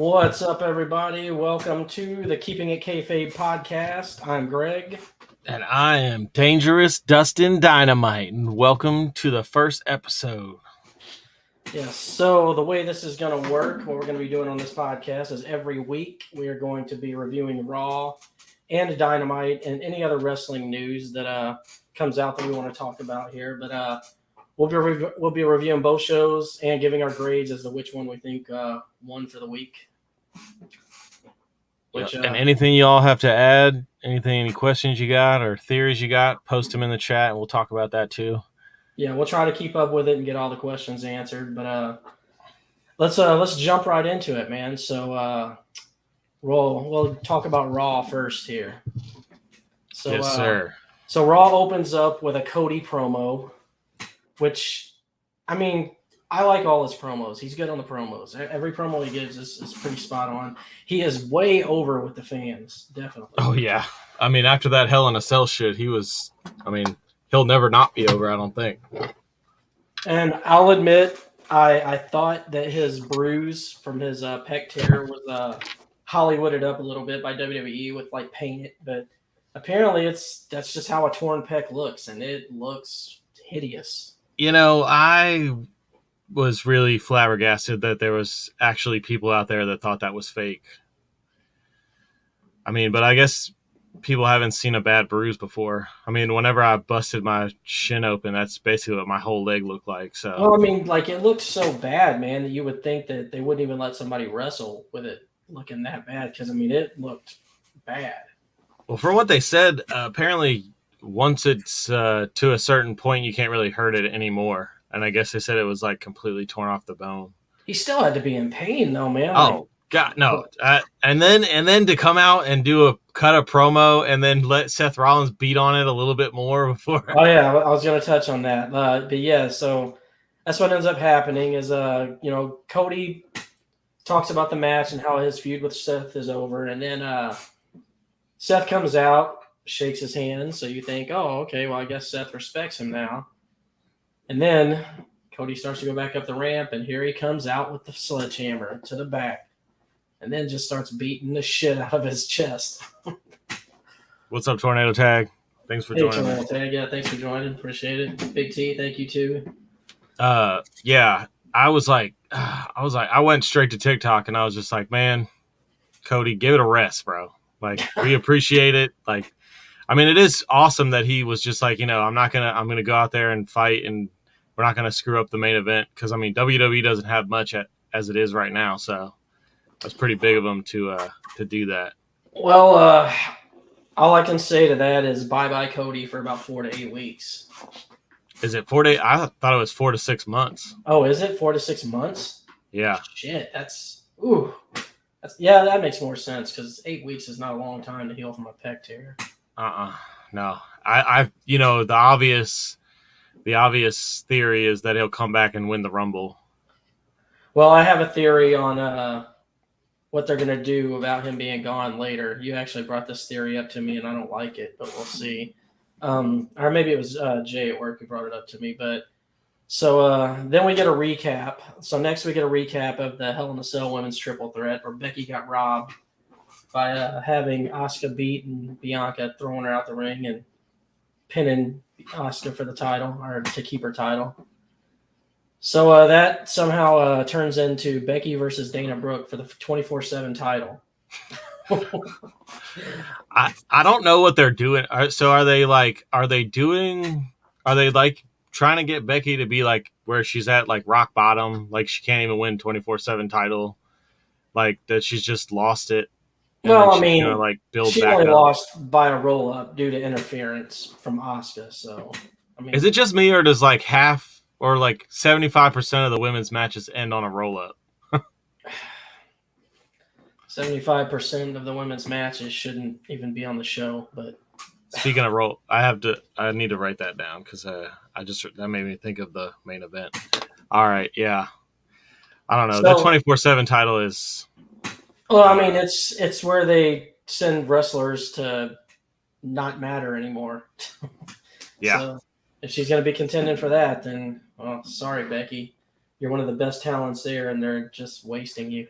What's up, everybody? Welcome to the Keeping It Kayfabe podcast. I'm Greg. And I am Dangerous Dustin Dynamite, and welcome to the first episode. Yes, so the way this is going to work, what we're going to be doing on this podcast is every week we are going to be reviewing Raw and Dynamite and any other wrestling news that comes out that we want to talk about here. But we'll be reviewing both shows and giving our grades as to which one we think won for the week. And anything you all have to add, any questions you got or theories you got, post them in the chat, and we'll talk about that too. Yeah, we'll try to keep up with it and get all the questions answered. But let's jump right into it, man. So we'll talk about Raw first here. So, yes, sir. So Raw opens up with a Cody promo, which, I mean, I like all his promos. He's good on the promos. Every promo he gives is pretty spot on. He is way over with the fans, definitely. Oh, yeah. I mean, after that Hell in a Cell shit, he'll never not be over, I don't think. And I'll admit, I thought that his bruise from his pec tear was Hollywooded up a little bit by WWE with like paint, but apparently that's just how a torn pec looks, and it looks hideous. You know, I was really flabbergasted that there was actually people out there that thought that was fake. I mean, but I guess people haven't seen a bad bruise before. I mean, whenever I busted my shin open, that's basically what my whole leg looked like. So, well, I mean, like it looked so bad, man, that you would think that they wouldn't even let somebody wrestle with it looking that bad. Because I mean, it looked bad. Well, from what they said, apparently once it's to a certain point, you can't really hurt it anymore. And I guess they said it was like completely torn off the bone. He still had to be in pain, though, man. Oh God, no! And then to come out and cut a promo and then let Seth Rollins beat on it a little bit more before. Oh yeah, I was going to touch on that. But yeah, so that's what ends up happening is Cody talks about the match and how his feud with Seth is over, and then Seth comes out, shakes his hand, so you think, oh, okay, well I guess Seth respects him now. And then Cody starts to go back up the ramp, and here he comes out with the sledgehammer to the back, and then just starts beating the shit out of his chest. What's up, Tornado Tag? Thanks for joining. Tornado Tag, yeah, thanks for joining. Appreciate it. Big T, thank you too. Yeah, I went straight to TikTok, and I was just like, man, Cody, give it a rest, bro. Like, we appreciate it. Like, I mean, it is awesome that he was just like, I'm gonna go out there and fight, and we're not gonna screw up the main event, because I mean, WWE doesn't have much as it is right now, so that's pretty big of him to do that. Well, all I can say to that is bye Cody for about 4 to 8 weeks. Is it 4 days? I thought it was 4 to 6 months. Oh, is it 4 to 6 months? Yeah. Shit, that makes more sense, because 8 weeks is not a long time to heal from a pec tear. No. The obvious theory is that he'll come back and win the Rumble. Well, I have a theory on what they're going to do about him being gone later. You actually brought this theory up to me, and I don't like it, but we'll see. Or maybe it was Jay at work who brought it up to me. But so then we get a recap. So next we get a recap of the Hell in a Cell Women's Triple Threat, where Becky got robbed by having Asuka beat and Bianca throwing her out the ring and pinning Asuka for the title, or to keep her title. So that somehow turns into Becky versus Dana Brooke for the 24/7 title. I don't know what they're doing. So are they trying to get Becky to be like where she's at, like rock bottom, like she can't even win 24/7 title, like that she's just lost it? Well, I mean, build she back only up. lost by a roll up due to interference from Asuka. So, I mean, is it just me, or does like half or like 75% of the women's matches end on a roll up? 75% of the women's matches shouldn't even be on the show. But speaking of roll, I need to write that down, because that made me think of the main event. All right, yeah. I don't know. The 24/7 title is. Well, I mean, it's where they send wrestlers to not matter anymore. Yeah. So if she's going to be contending for that, then, well, sorry, Becky. You're one of the best talents there, and they're just wasting you.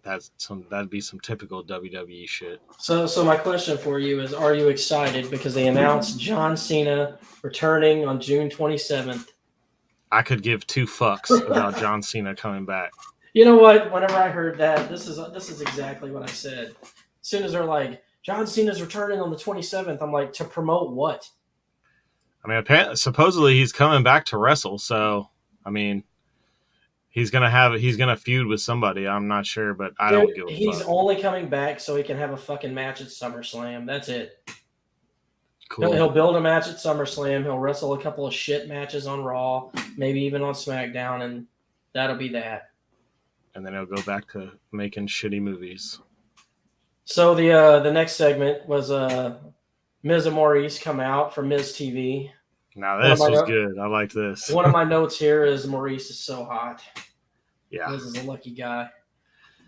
That'd be some typical WWE shit. So my question for you is: are you excited because they announced John Cena returning on June 27th? I could give two fucks about John Cena coming back. You know what? Whenever I heard that, this is exactly what I said. As soon as they're like, John Cena's returning on the 27th, I'm like, to promote what? I mean, apparently, supposedly he's coming back to wrestle. So, I mean, he's gonna feud with somebody. I'm not sure, but I don't give a He's fuck. only coming back so he can have a fucking match at SummerSlam. That's it. Cool. He'll build a match at SummerSlam. He'll wrestle a couple of shit matches on Raw, maybe even on SmackDown, and that'll be that. And then he'll go back to making shitty movies. So the next segment was Miz and Maurice come out from Miz TV. Now this was good. I like this. One of my notes here is Maurice is so hot. Yeah. Miz is a lucky guy.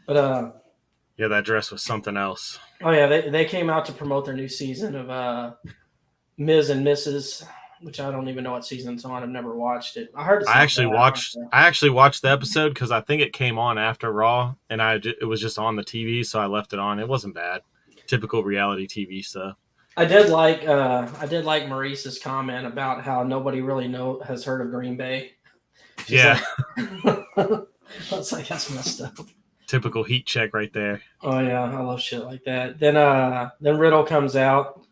But yeah, that dress was something else. Oh yeah, they came out to promote their new season of Miz and Mrs., which I don't even know what season it's on. I've never watched it. I heard it's I actually watched the episode because I think it came on after Raw, and it was just on the TV, so I left it on. It wasn't bad. Typical reality TV stuff. I did like Maurice's comment about how nobody really has heard of Green Bay. She's yeah, I was like, that's messed up. Typical heat check right there. Oh yeah, I love shit like that. Then Riddle comes out.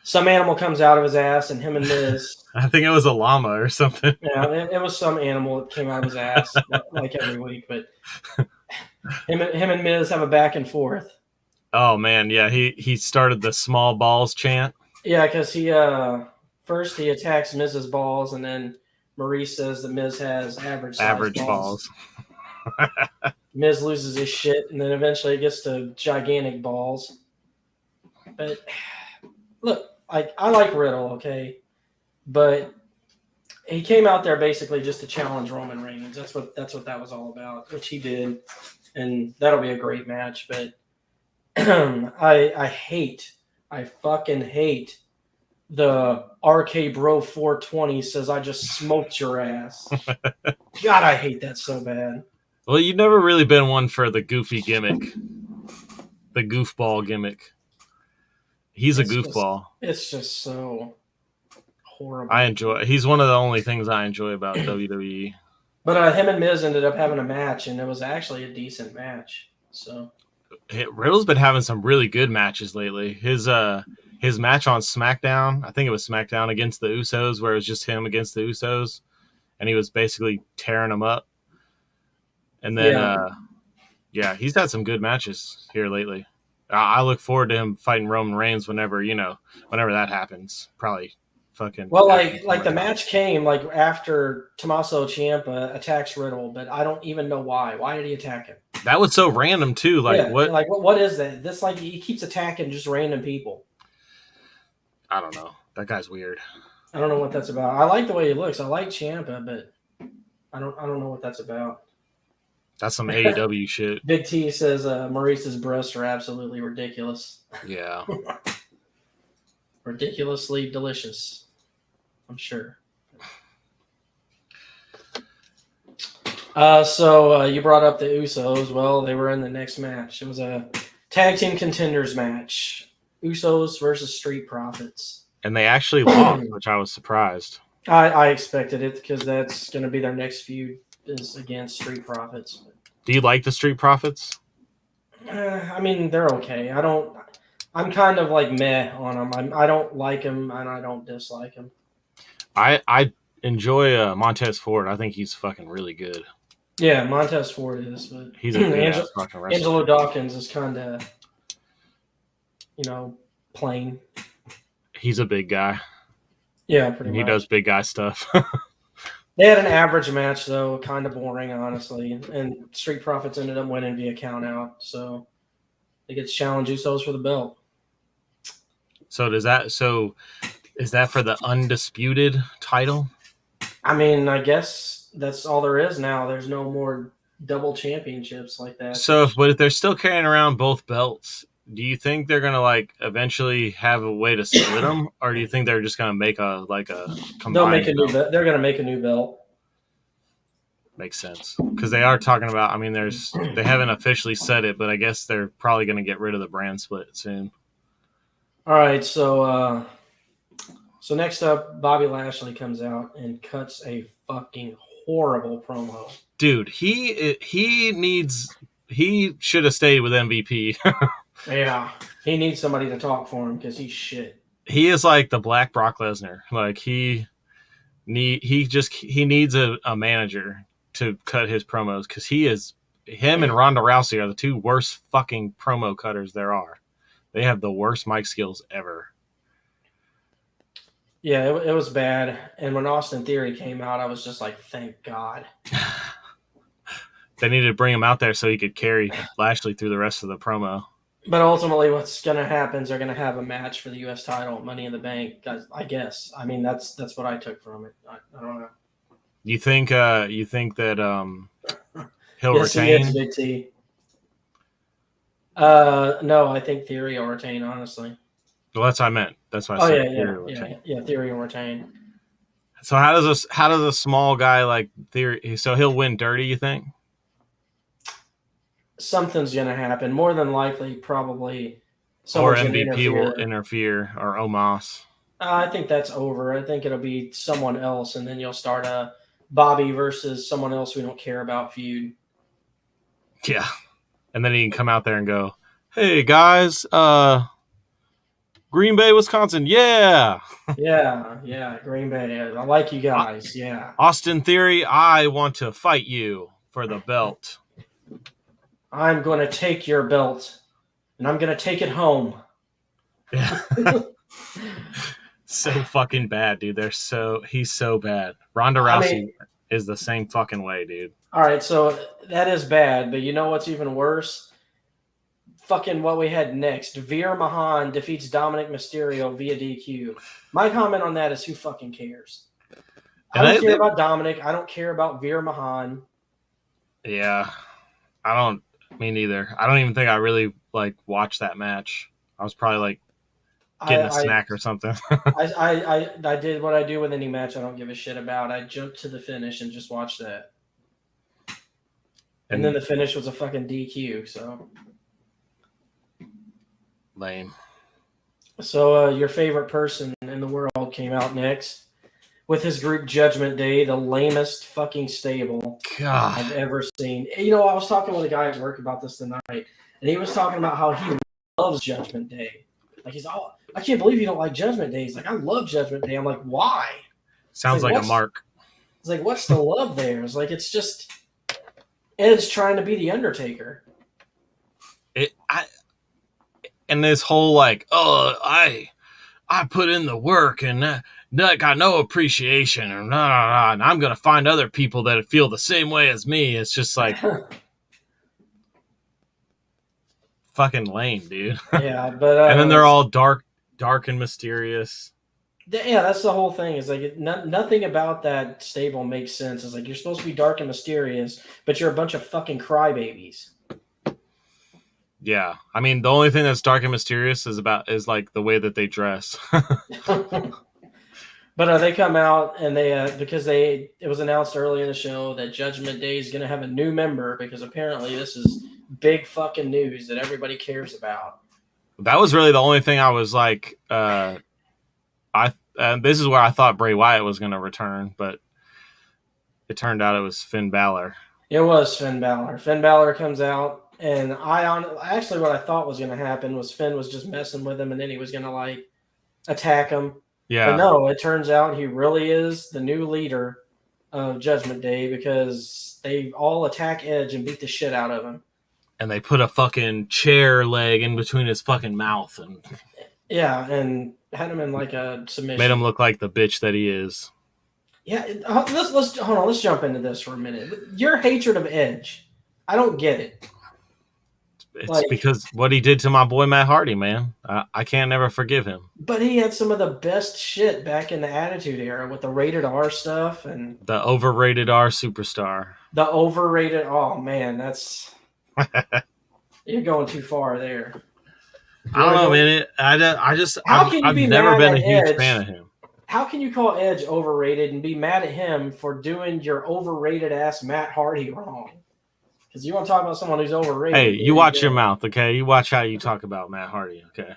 Some animal comes out of his ass, and him and Miz. I think it was a llama or something. Yeah, it was some animal that came out of his ass, like every week. But him and Miz have a back and forth. Oh man, yeah, he started the small balls chant. Yeah, because first he attacks Miz's balls, and then Maurice says that Miz has average balls. Miz loses his shit, and then eventually it gets to gigantic balls. But look, I like Riddle, okay, but he came out there basically just to challenge Roman Reigns. That's what that was all about, which he did, and that'll be a great match. But I fucking hate the RK Bro 420 says I just smoked your ass. God, I hate that so bad. Well, you've never really been one for the goofy gimmick, the goofball gimmick. He's a goofball. It's just so horrible. He's one of the only things I enjoy about WWE. But him and Miz ended up having a match, and it was actually a decent match. So Riddle's been having some really good matches lately. His match on SmackDown, I think it was SmackDown against the Usos, where it was just him against the Usos, and he was basically tearing them up. And then, he's had some good matches here lately. I look forward to him fighting Roman Reigns whenever that happens. Probably fucking. Well, like the match came like after Tommaso Ciampa attacks Riddle, but I don't even know why. Why did he attack him? That was so random too. Like what? Like what is that? This like he keeps attacking just random people. I don't know. That guy's weird. I don't know what that's about. I like the way he looks. I like Ciampa, but I don't know what that's about. That's some AEW shit. Big T says Maurice's breasts are absolutely ridiculous. Yeah. Ridiculously delicious, I'm sure. So you brought up the Usos. Well, they were in the next match. It was a tag team contenders match. Usos versus Street Profits. And they actually lost, which I was surprised. I expected it because that's going to be their next feud is against Street Profits. Do you like the Street Profits? I mean, they're okay. I'm kind of like meh on them. I don't like them and I don't dislike them. I enjoy Montez Ford. I think he's fucking really good. Yeah, Montez Ford is, but he's a good fucking wrestler. Angelo Dawkins is kind of, plain. He's a big guy. Yeah, pretty much. He does big guy stuff. They had an average match, though, kind of boring, honestly. And Street Profits ended up winning via count out, so they get to challenge Usos for the belt. So is that for the undisputed title? I mean, I guess that's all there is now. There's no more double championships like that. So, if they're still carrying around both belts, do you think they're gonna eventually have a way to split them, or do you think they're just gonna make a combined? They'll make a new belt. They're gonna make a new belt. Makes sense because they are talking about. I mean, they haven't officially said it, but I guess they're probably going to get rid of the brand split soon. All right, so next up, Bobby Lashley comes out and cuts a fucking horrible promo. Dude, he should have stayed with MVP. Yeah, he needs somebody to talk for him because he's shit. He is like the Black Brock Lesnar. Like he needs a manager to cut his promos because him and Ronda Rousey are the two worst fucking promo cutters there are. They have the worst mic skills ever. Yeah, it was bad. And when Austin Theory came out, I was just like, thank God. They needed to bring him out there so he could carry Lashley through the rest of the promo. But ultimately, what's going to happen is they're going to have a match for the U.S. title, Money in the Bank. I guess. I mean, that's what I took from it. I don't know. You think that he'll retain? He is, Big T. No, I think Theory will retain. Honestly. Well, that's what I meant. That's why I said Theory will retain. Yeah, Theory will retain. So how does a small guy like Theory? So he'll win dirty? You think? Something's going to happen. More than likely, probably. Or MVP will interfere, or Omos. I think that's over. I think it'll be someone else, and then you'll start a Bobby versus someone else we don't care about feud. Yeah. And then he can come out there and go, hey, guys, Green Bay, Wisconsin, yeah. Yeah, Green Bay. I like you guys, yeah. Austin Theory, I want to fight you for the belt. I'm going to take your belt, and I'm going to take it home. Yeah. So fucking bad, dude. He's so bad. Ronda Rousey is the same fucking way, dude. All right, so that is bad, but you know what's even worse? Fucking what we had next. Veer Mahan defeats Dominic Mysterio via DQ. My comment on that is who fucking cares? I don't care about Dominic. I don't care about Veer Mahan. Yeah. Me neither. I don't even think I really watched that match. I was probably getting a snack or something. I did what I do with any match I don't give a shit about. I jumped to the finish and just watched that. And then the finish was a fucking DQ, so. Lame. So your favorite person in the world came out next with his group Judgment Day, the lamest fucking stable I've ever seen. You know, I was talking with a guy at work about this tonight, and he was talking about how he loves Judgment Day. Like he's all, I can't believe you don't like Judgment Day. He's like, I love Judgment Day. I'm like, why? Sounds like a mark. It's like, what's the love there? It's like, it's just Edge trying to be the Undertaker. And this whole I put in the work and got no appreciation and I'm gonna find other people that feel the same way as me. It's just like fucking lame, dude. Yeah, but and then they're all dark and mysterious. Yeah, that's the whole thing. Is like nothing about that stable makes sense. It's like you're supposed to be dark and mysterious, but you're a bunch of fucking crybabies. Yeah, I mean the only thing that's dark and mysterious is like the way that they dress. But they come out and they because it was announced early in the show that Judgment Day is going to have a new member because apparently this is big fucking news that everybody cares about. That was really the only thing I was like, this is where I thought Bray Wyatt was going to return, but it turned out it was Finn Balor. It was Finn Balor. Finn Balor comes out. And actually what I thought was going to happen was Finn was just messing with him and then he was going to attack him. Yeah. But no, it turns out he really is the new leader of Judgment Day because they all attack Edge and beat the shit out of him. And they put a fucking chair leg in between his fucking mouth and and had him in a submission. Made him look like the bitch that he is. Yeah, let's hold on. Let's jump into this for a minute. Your hatred of Edge, I don't get it. It's because what he did to my boy Matt Hardy, man. I can't never forgive him. But he had some of the best shit back in the Attitude Era with the rated R stuff and the overrated R superstar. The overrated. Oh man, that's you're going too far there. I don't know, man. I've never been a huge fan of him. how can you call Edge overrated and be mad at him for doing your overrated ass Matt Hardy wrong? Because you want to talk about someone who's overrated. Hey, you watch your mouth, okay? You watch how you talk about Matt Hardy, okay?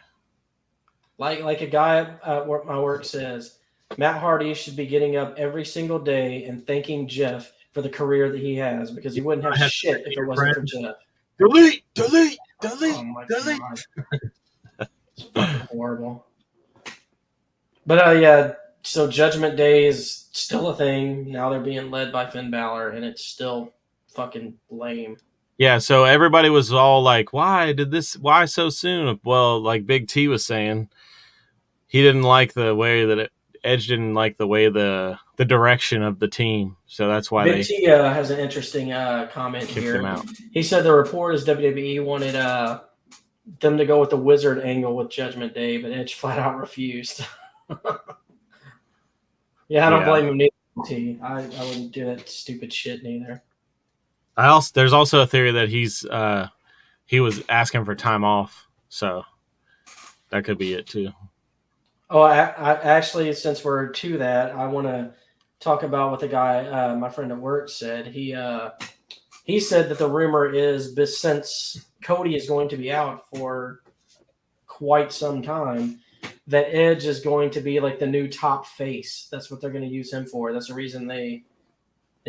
Like a guy at my work says, Matt Hardy should be getting up every single day and thanking Jeff for the career that he has, because he wouldn't have shit if it wasn't for Jeff. Delete. Oh my God. It's fucking horrible. But yeah, so Judgment Day is still a thing. Now they're being led by Finn Balor, and it's still fucking lame. Yeah, so everybody was all like, why so soon? Well, like Big T was saying, he didn't like the way that Edge didn't like the way the direction of the team. So that's why Big T has an interesting comment kicked here. him out. He said the report is WWE wanted them to go with the wizard angle with Judgment Day, but Edge flat out refused. Yeah, I don't blame him neither. T. I wouldn't do that stupid shit neither. There's also a theory that he was asking for time off, so that could be it too. Oh, I actually, since we're to that, I want to talk about what the guy, my friend at work, said. He said that the rumor is, since Cody is going to be out for quite some time, that Edge is going to be like the new top face. That's what they're going to use him for. That's the reason they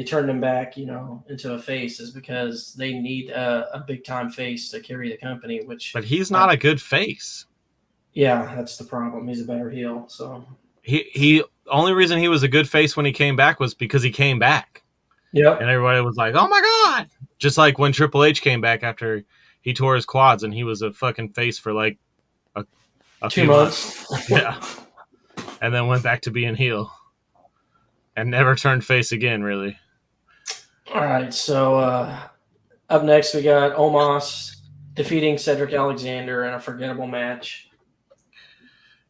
turned him back, into a face, is because they need a big time face to carry the company. But he's not a good face. Yeah, that's the problem. He's a better heel. So he only reason he was a good face when he came back was because he came back. Yep. And everybody was like, "Oh my God!" Just like when Triple H came back after he tore his quads, and he was a fucking face for like a 2 months. Yeah, and then went back to being heel, and never turned face again, really. All right, so up next we got Omos defeating Cedric Alexander in a forgettable match.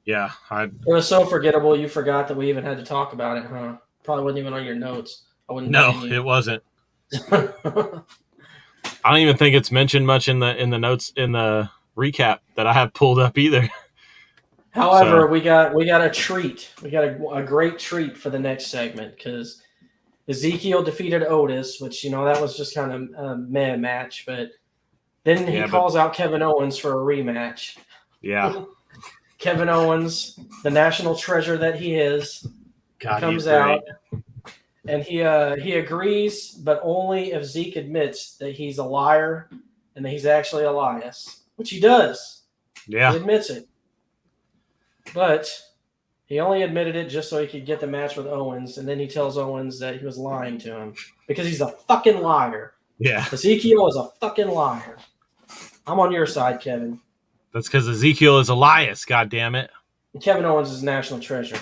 Yeah, it was so forgettable you forgot that we even had to talk about it, huh? Probably wasn't even on your notes. No, it wasn't. I don't even think it's mentioned much in the notes in the recap that I have pulled up either. However, we got a treat. We got a great treat for the next segment, because Ezekiel defeated Otis, which that was just kind of a meh match, but then he calls out Kevin Owens for a rematch. Yeah. Kevin Owens, the national treasure that he is, comes out, and he agrees, but only if Zeke admits that he's a liar and that he's actually Elias, which he does. Yeah. He admits it. But he only admitted it just so he could get the match with Owens, and then he tells Owens that he was lying to him because he's a fucking liar. Yeah. Ezekiel is a fucking liar. I'm on your side, Kevin. That's because Ezekiel is Elias, goddammit. And Kevin Owens is national treasure.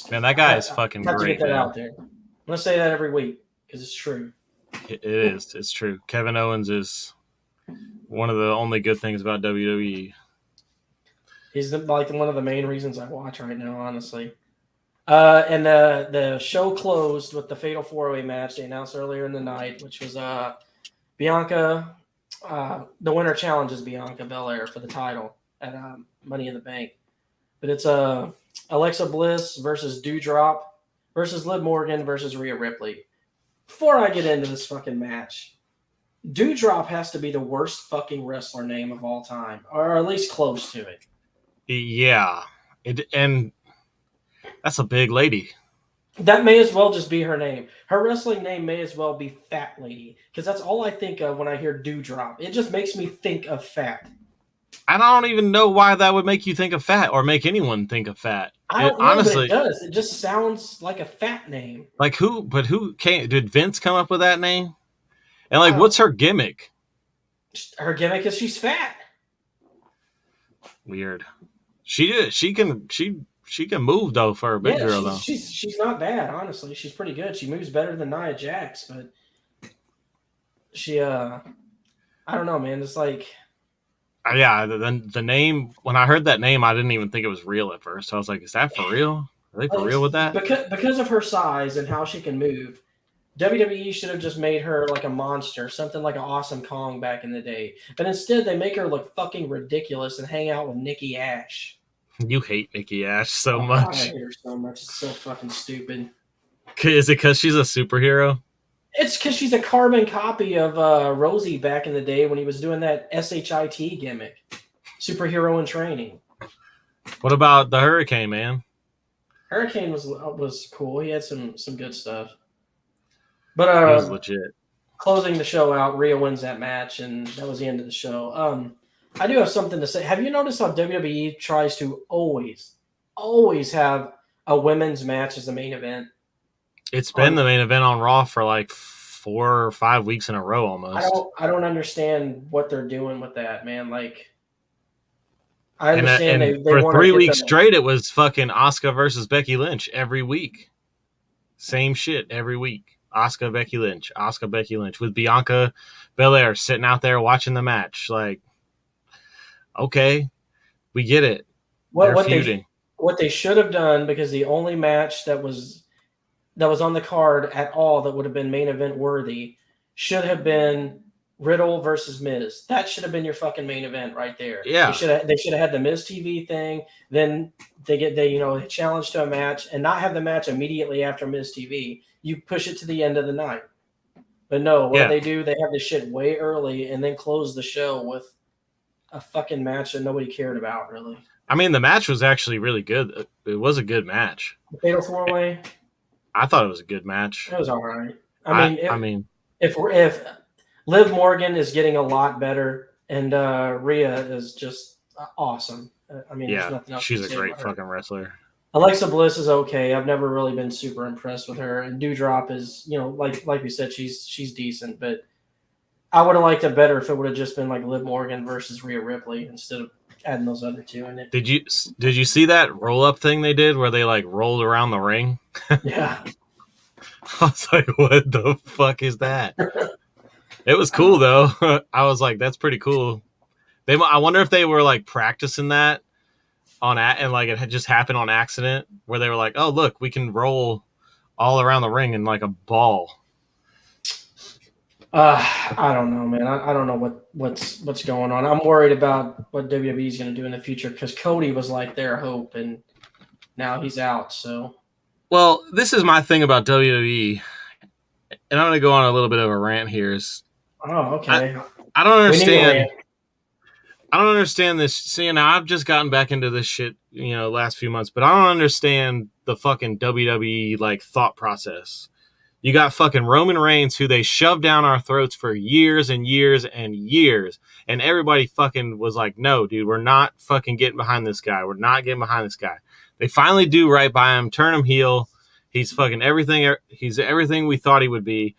Man, that guy is fucking great. To get that out there. I'm going to say that every week because it's true. It is. It's true. Kevin Owens is one of the only good things about WWE. He's one of the main reasons I watch right now, honestly. And the show closed with the Fatal 4-Way match they announced earlier in the night, which was Bianca. The winner challenges Bianca Belair for the title at Money in the Bank. But it's Alexa Bliss versus Doudrop versus Liv Morgan versus Rhea Ripley. Before I get into this fucking match, Doudrop has to be the worst fucking wrestler name of all time, or at least close to it. Yeah. And that's a big lady. That may as well just be her name. Her wrestling name may as well be Fat Lady, because that's all I think of when I hear Doudrop. It just makes me think of fat. I don't even know why that would make you think of fat or make anyone think of fat. I don't know, honestly, but it does. It just sounds like a fat name. Like who came? Did Vince come up with that name? And like, what's her gimmick? Her gimmick is she's fat. Weird. She can move though for a big girl though. She's not bad, honestly. She's pretty good. She moves better than Nia Jax, but she I don't know, man. It's like yeah, the name, when I heard that name, I didn't even think it was real at first. I was like, is that for real? Are they for real with that? Because of her size and how she can move, WWE should have just made her like a monster, something like an Awesome Kong back in the day. But instead, they make her look fucking ridiculous and hang out with Nikki Ash. You hate Nikki Ash so Oh God, I much. hate her so much. It's so fucking stupid. Is it because she's a superhero? It's because she's a carbon copy of Rosie back in the day when he was doing that SHIT gimmick, superhero in training. What about the Hurricane, man? Hurricane was cool. He had some good stuff. But He was legit. closing the show out, Rhea wins that match, and that was the end of the show. I do have something to say. Have you noticed how WWE tries to always have a women's match as the main event? It's been the main event on Raw for like 4 or 5 weeks in a row almost. I don't understand what they're doing with that, man. Like, I And understand and they for want to 3 get weeks the straight, it was fucking Asuka versus Becky Lynch every week. Same shit every week. Asuka, Becky Lynch. Asuka, Becky Lynch. With Bianca Belair sitting out there watching the match. Like, okay, we get it. They're feuding. what they should have done, because the only match that was on the card at all that would have been main event worthy should have been Riddle versus Miz. That should have been your fucking main event right there. Yeah. They should have had the Miz TV thing. Then they challenge to a match and not have the match immediately after Miz TV. You push it to the end of the night. But no, what they do, they have this shit way early and then close the show with a fucking match that nobody cared about, really. I mean, the match was actually really good. It was a good match. The Fatal 4-Way? I thought it was a good match. It was all right. I mean, if Liv Morgan is getting a lot better and Rhea is just awesome. There's nothing else she's to a say great about her. fucking wrestler. Alexa Bliss is okay. I've never really been super impressed with her. And Doudrop is, like we said, she's decent. But I would have liked it better if it would have just been like Liv Morgan versus Rhea Ripley instead of adding those other two in it. Did you see that roll up thing they did where they like rolled around the ring? Yeah. I was like, what the fuck is that? It was cool though. I was like, that's pretty cool. I wonder if they were like practicing that and like it had just happened on accident where they were like, oh look, we can roll all around the ring in like a ball. I don't know, man. I don't know what's going on. I'm worried about what WWE is going to do in the future because Cody was like their hope, and now he's out. So, well, this is my thing about WWE, and I'm going to go on a little bit of a rant here. Okay. I don't understand. I don't understand this. See, now I've just gotten back into this shit, last few months, but I don't understand the fucking WWE like thought process. You got fucking Roman Reigns, who they shoved down our throats for years and years and years. And everybody fucking was like, no, dude, we're not fucking getting behind this guy. We're not getting behind this guy. They finally do right by him, turn him heel. He's fucking everything. He's everything we thought he would be.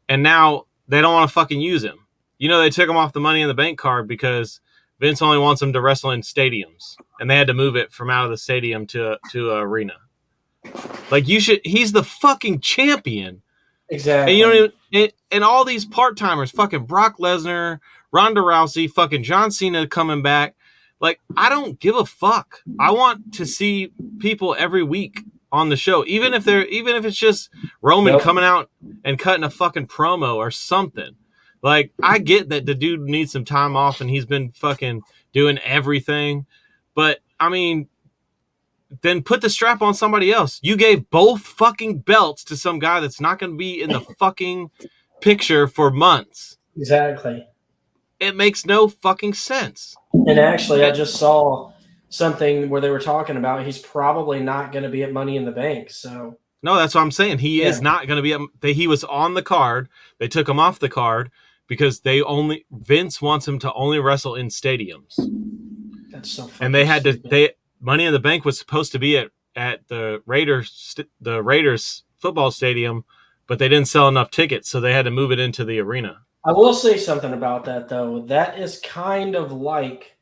And now they don't want to fucking use him. They took him off the Money in the Bank card because Vince only wants him to wrestle in stadiums. And they had to move it from out of the stadium to arena. Like, he's the fucking champion. Exactly. And all these part-timers, fucking Brock Lesnar, Ronda Rousey, fucking John Cena coming back. Like, I don't give a fuck. I want to see people every week on the show, even if it's just Roman coming out and cutting a fucking promo or something. Like, I get that the dude needs some time off and he's been fucking doing everything, but I mean, then put the strap on somebody else. You gave both fucking belts to some guy that's not going to be in the fucking picture for months. Exactly. It makes no fucking sense. And actually, I just saw something where they were talking about he's probably not going to be at Money in the Bank. So no, that's what I'm saying. He is not going to be. He was on the card. They took him off the card because Vince wants him to only wrestle in stadiums. That's so funny. And they had to. Money in the Bank was supposed to be at the Raiders football stadium, but they didn't sell enough tickets, so they had to move it into the arena. I will say something about that, though. That is kind of like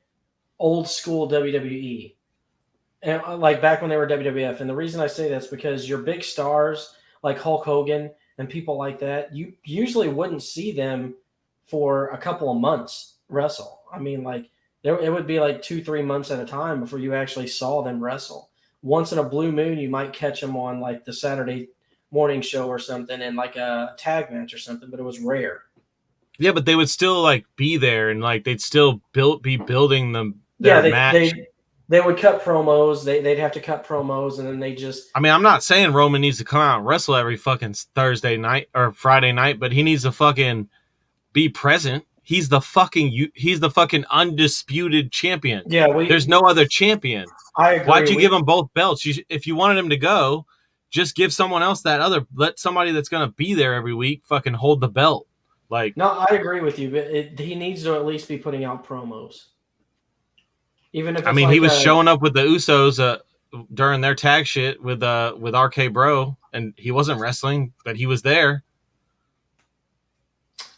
old school WWE, and like back when they were WWF. And the reason I say that's because your big stars like Hulk Hogan and people like that, you usually wouldn't see them for a couple of months wrestle. I mean, like, it would be like 2-3 months at a time before you actually saw them wrestle. Once in a blue moon, you might catch them on like the Saturday morning show or something and like a tag match or something, but it was rare. Yeah, but they would still like be there and like they'd still be building their match. They would cut promos. They'd have to cut promos, and then they just. I mean, I'm not saying Roman needs to come out and wrestle every fucking Thursday night or Friday night, but he needs to fucking be present. He's the fucking undisputed champion. Yeah, there's no other champion. I agree. Why'd you give him both belts? If you wanted him to go, just give someone else that other. Let somebody that's gonna be there every week fucking hold the belt. Like, no, I agree with you, but he needs to at least be putting out promos. Even if it's he was showing up with the Usos during their tag shit with RK Bro, and he wasn't wrestling, but he was there,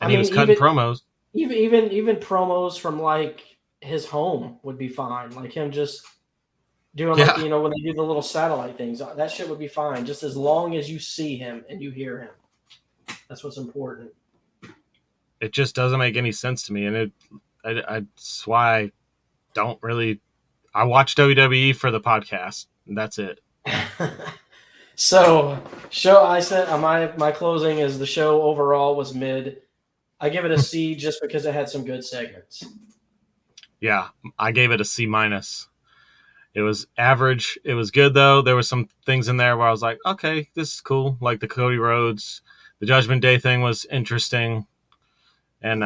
and he was cutting promos. Even promos from like his home would be fine. Like him just doing like when they do the little satellite things, that shit would be fine. Just as long as you see him and you hear him, that's what's important. It just doesn't make any sense to me, and that's why I don't really. I watch WWE for the podcast, and that's it. So, I said my closing is the show overall was mid. I give it a C just because it had some good segments. Yeah, I gave it a C-. It was average. It was good though. There were some things in there where I was like, okay, this is cool. Like the Cody Rhodes, the Judgment Day thing was interesting. And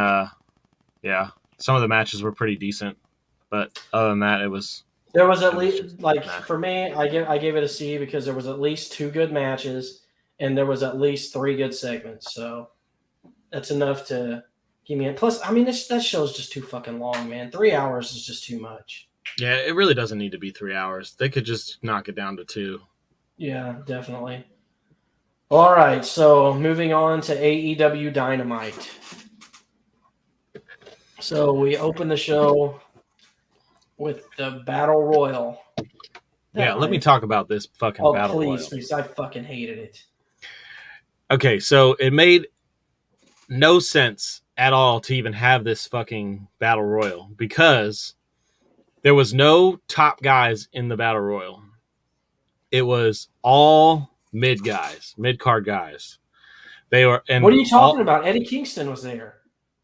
yeah, some of the matches were pretty decent, but other than that, there was at least for me, I gave it a C because there was at least 2 good matches and there was at least 3 good segments. So that's enough to give me a plus. I mean, that show's just too fucking long, man. 3 hours is just too much. Yeah, it really doesn't need to be 3 hours. They could just knock it down to 2. Yeah, definitely. All right, so moving on to AEW Dynamite. So we open the show with the Battle Royal. Let me talk about this fucking Battle Royal. Please, I fucking hated it. Okay, so it made no sense at all to even have this fucking Battle Royal because there was no top guys in the Battle Royal. It was all mid-card guys. They were. And what are you talking about? Eddie Kingston was there.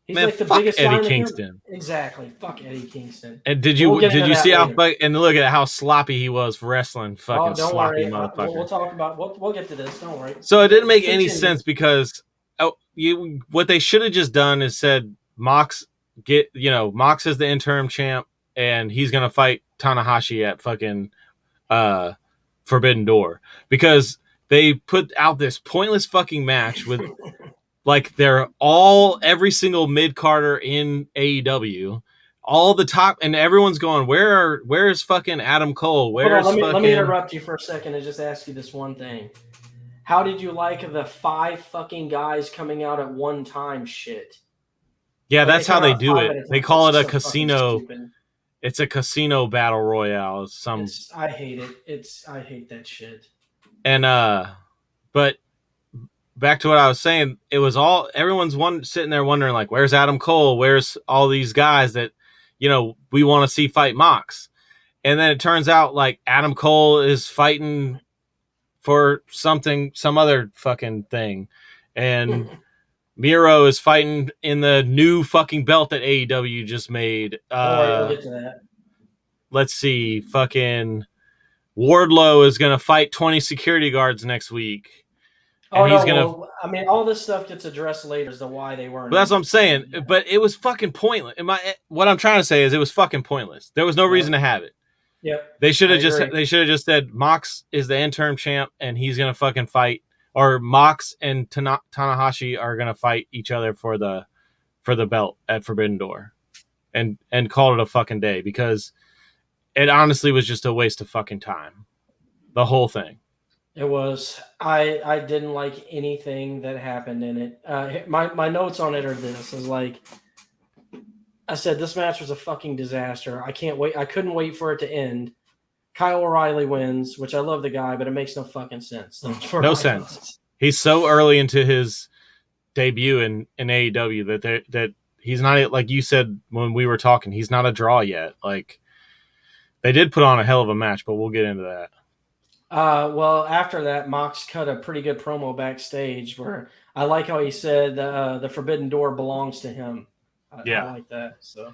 He's man, like the fuck biggest Eddie Kingston. Exactly. Fuck Eddie Kingston. And did you see how and look at how sloppy he was for wrestling? Fucking sloppy motherfucker. We'll talk about. We'll get to this. Don't worry. So it didn't make any sense because what they should have just done is said Mox Mox is the interim champ and he's gonna fight Tanahashi at fucking Forbidden Door because they put out this pointless fucking match with. Like every single mid-carder in AEW, all the top, and everyone's going, where's fucking Adam Cole? Let me interrupt you for a second and just ask you this one thing. How did you like the 5 fucking guys coming out at one time shit? Yeah, that's how they do it. They call it a casino. It's a casino battle royale. I hate it. I hate that shit. And but back to what I was saying, it was everyone's sitting there wondering like, where's Adam Cole? Where's all these guys that, we want to see fight Mox? And then it turns out like Adam Cole is fighting for some other fucking thing. And Miro is fighting in the new fucking belt that AEW just made. We'll get to that. Let's see. Fucking Wardlow is going to fight 20 security guards next week. All this stuff gets addressed later as to why they weren't. But that's what I'm saying. Yeah. But it was fucking pointless. What I'm trying to say is it was fucking pointless. There was no reason to have it. Yep. They should have just said Mox is the interim champ and he's gonna fucking fight, or Mox and Tanahashi are gonna fight each other for the belt at Forbidden Door, and called it a fucking day because it honestly was just a waste of fucking time. The whole thing. It was. I didn't like anything that happened in it. My notes on it are this. Is like I said, this match was a fucking disaster. I can't wait. I couldn't wait for it to end. Kyle O'Reilly wins, which I love the guy, but it makes no fucking sense. No sense. He's so early into his debut in AEW that he's not, like you said when we were talking, he's not a draw yet. Like they did put on a hell of a match, but we'll get into that. Well, after that, Mox cut a pretty good promo backstage where I like how he said the Forbidden Door belongs to him. I like that. So,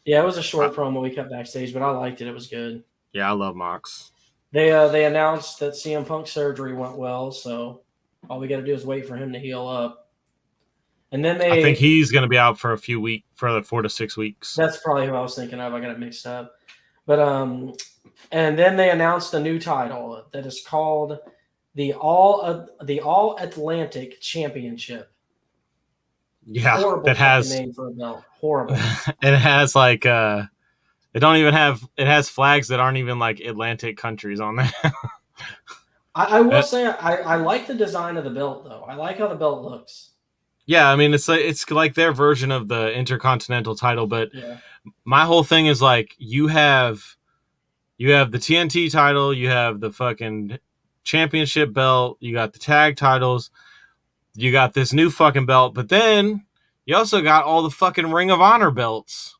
Yeah, it was a short promo we cut backstage, but I liked it. It was good. Yeah, I love Mox. They announced that CM Punk's surgery went well, so all we got to do is wait for him to heal up. And then I think he's going to be out for a few weeks, for 4 to 6 weeks. That's probably who I was thinking of. I got it mixed up. But and then they announced a new title that is called the All Atlantic Championship. Yeah, Horrible that has name for a belt. Horrible. It has like it has flags that aren't even like Atlantic countries on there. I will say I like the design of the belt though. I like how the belt looks. Yeah, I mean it's like their version of the Intercontinental title, but yeah. My whole thing is like you have the TNT title, you have the fucking championship belt, you got the tag titles, you got this new fucking belt, but then you also got all the fucking Ring of Honor belts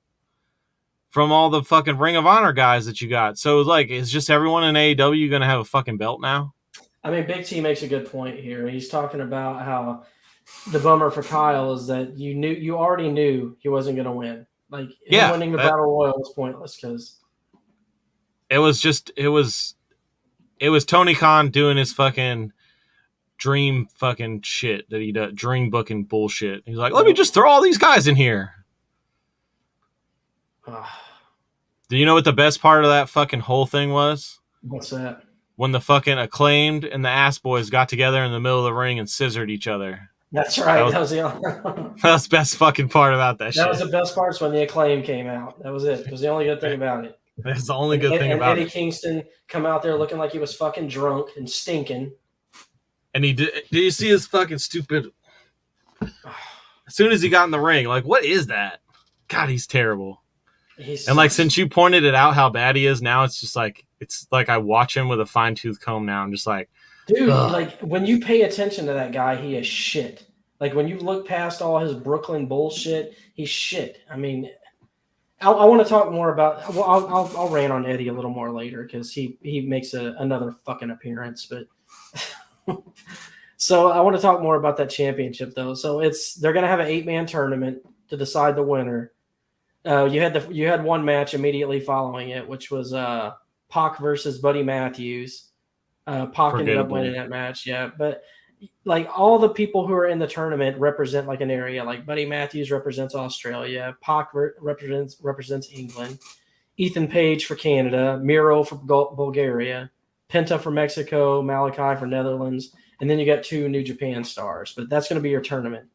from all the fucking Ring of Honor guys that you got. So like, is just everyone in AEW going to have a fucking belt now? I mean, Big T makes a good point here. He's talking about how the bummer for Kyle is that you already knew he wasn't going to win. Like, him winning the Battle Royal was pointless because it was Tony Khan doing his fucking dream fucking shit that he does, dream booking bullshit. He's like, let me just throw all these guys in here. Do you know what the best part of that fucking whole thing was? What's that? When the fucking Acclaimed and the Ass Boys got together in the middle of the ring and scissored each other. That's right. That was the best fucking part about that shit. That was the best part when the Acclaim came out. That was it. It was the only good thing about it. That's the only good thing about it. Eddie Kingston come out there looking like he was fucking drunk and stinking. And he did you see his fucking stupid... As soon as he got in the ring, like, what is that? God, he's terrible. And like, since you pointed it out how bad he is, now it's like I watch him with a fine-tooth comb now. I'm just like, dude, like when you pay attention to that guy, he is shit. Like when you look past all his Brooklyn bullshit, he's shit. I mean, I want to talk more about. Well, I'll rant on Eddie a little more later because he makes another fucking appearance. But so I want to talk more about that championship though. So they're gonna have an 8-man tournament to decide the winner. You had one match immediately following it, which was Pac versus Buddy Matthews. Pac ended up winning that match, yeah. But like all the people who are in the tournament represent like an area. Like Buddy Matthews represents Australia, Pac represents England, Ethan Page for Canada, Miro for Bulgaria, Penta for Mexico, Malachi for Netherlands, and then you got 2 New Japan stars. But that's going to be your tournament.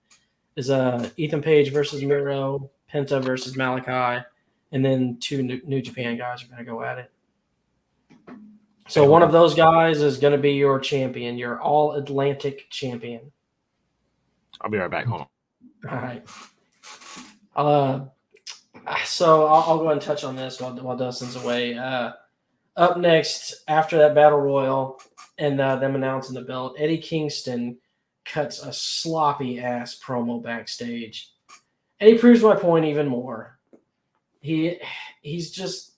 Is Ethan Page versus Miro, Penta versus Malachi, and then 2 New Japan guys are going to go at it. So one of those guys is going to be your champion, your All-Atlantic champion. I'll be right back. Hold on. All right. So I'll go ahead and touch on this while Dustin's away. Up next, after that Battle Royal and them announcing the belt, Eddie Kingston cuts a sloppy-ass promo backstage. And he proves my point even more. He's just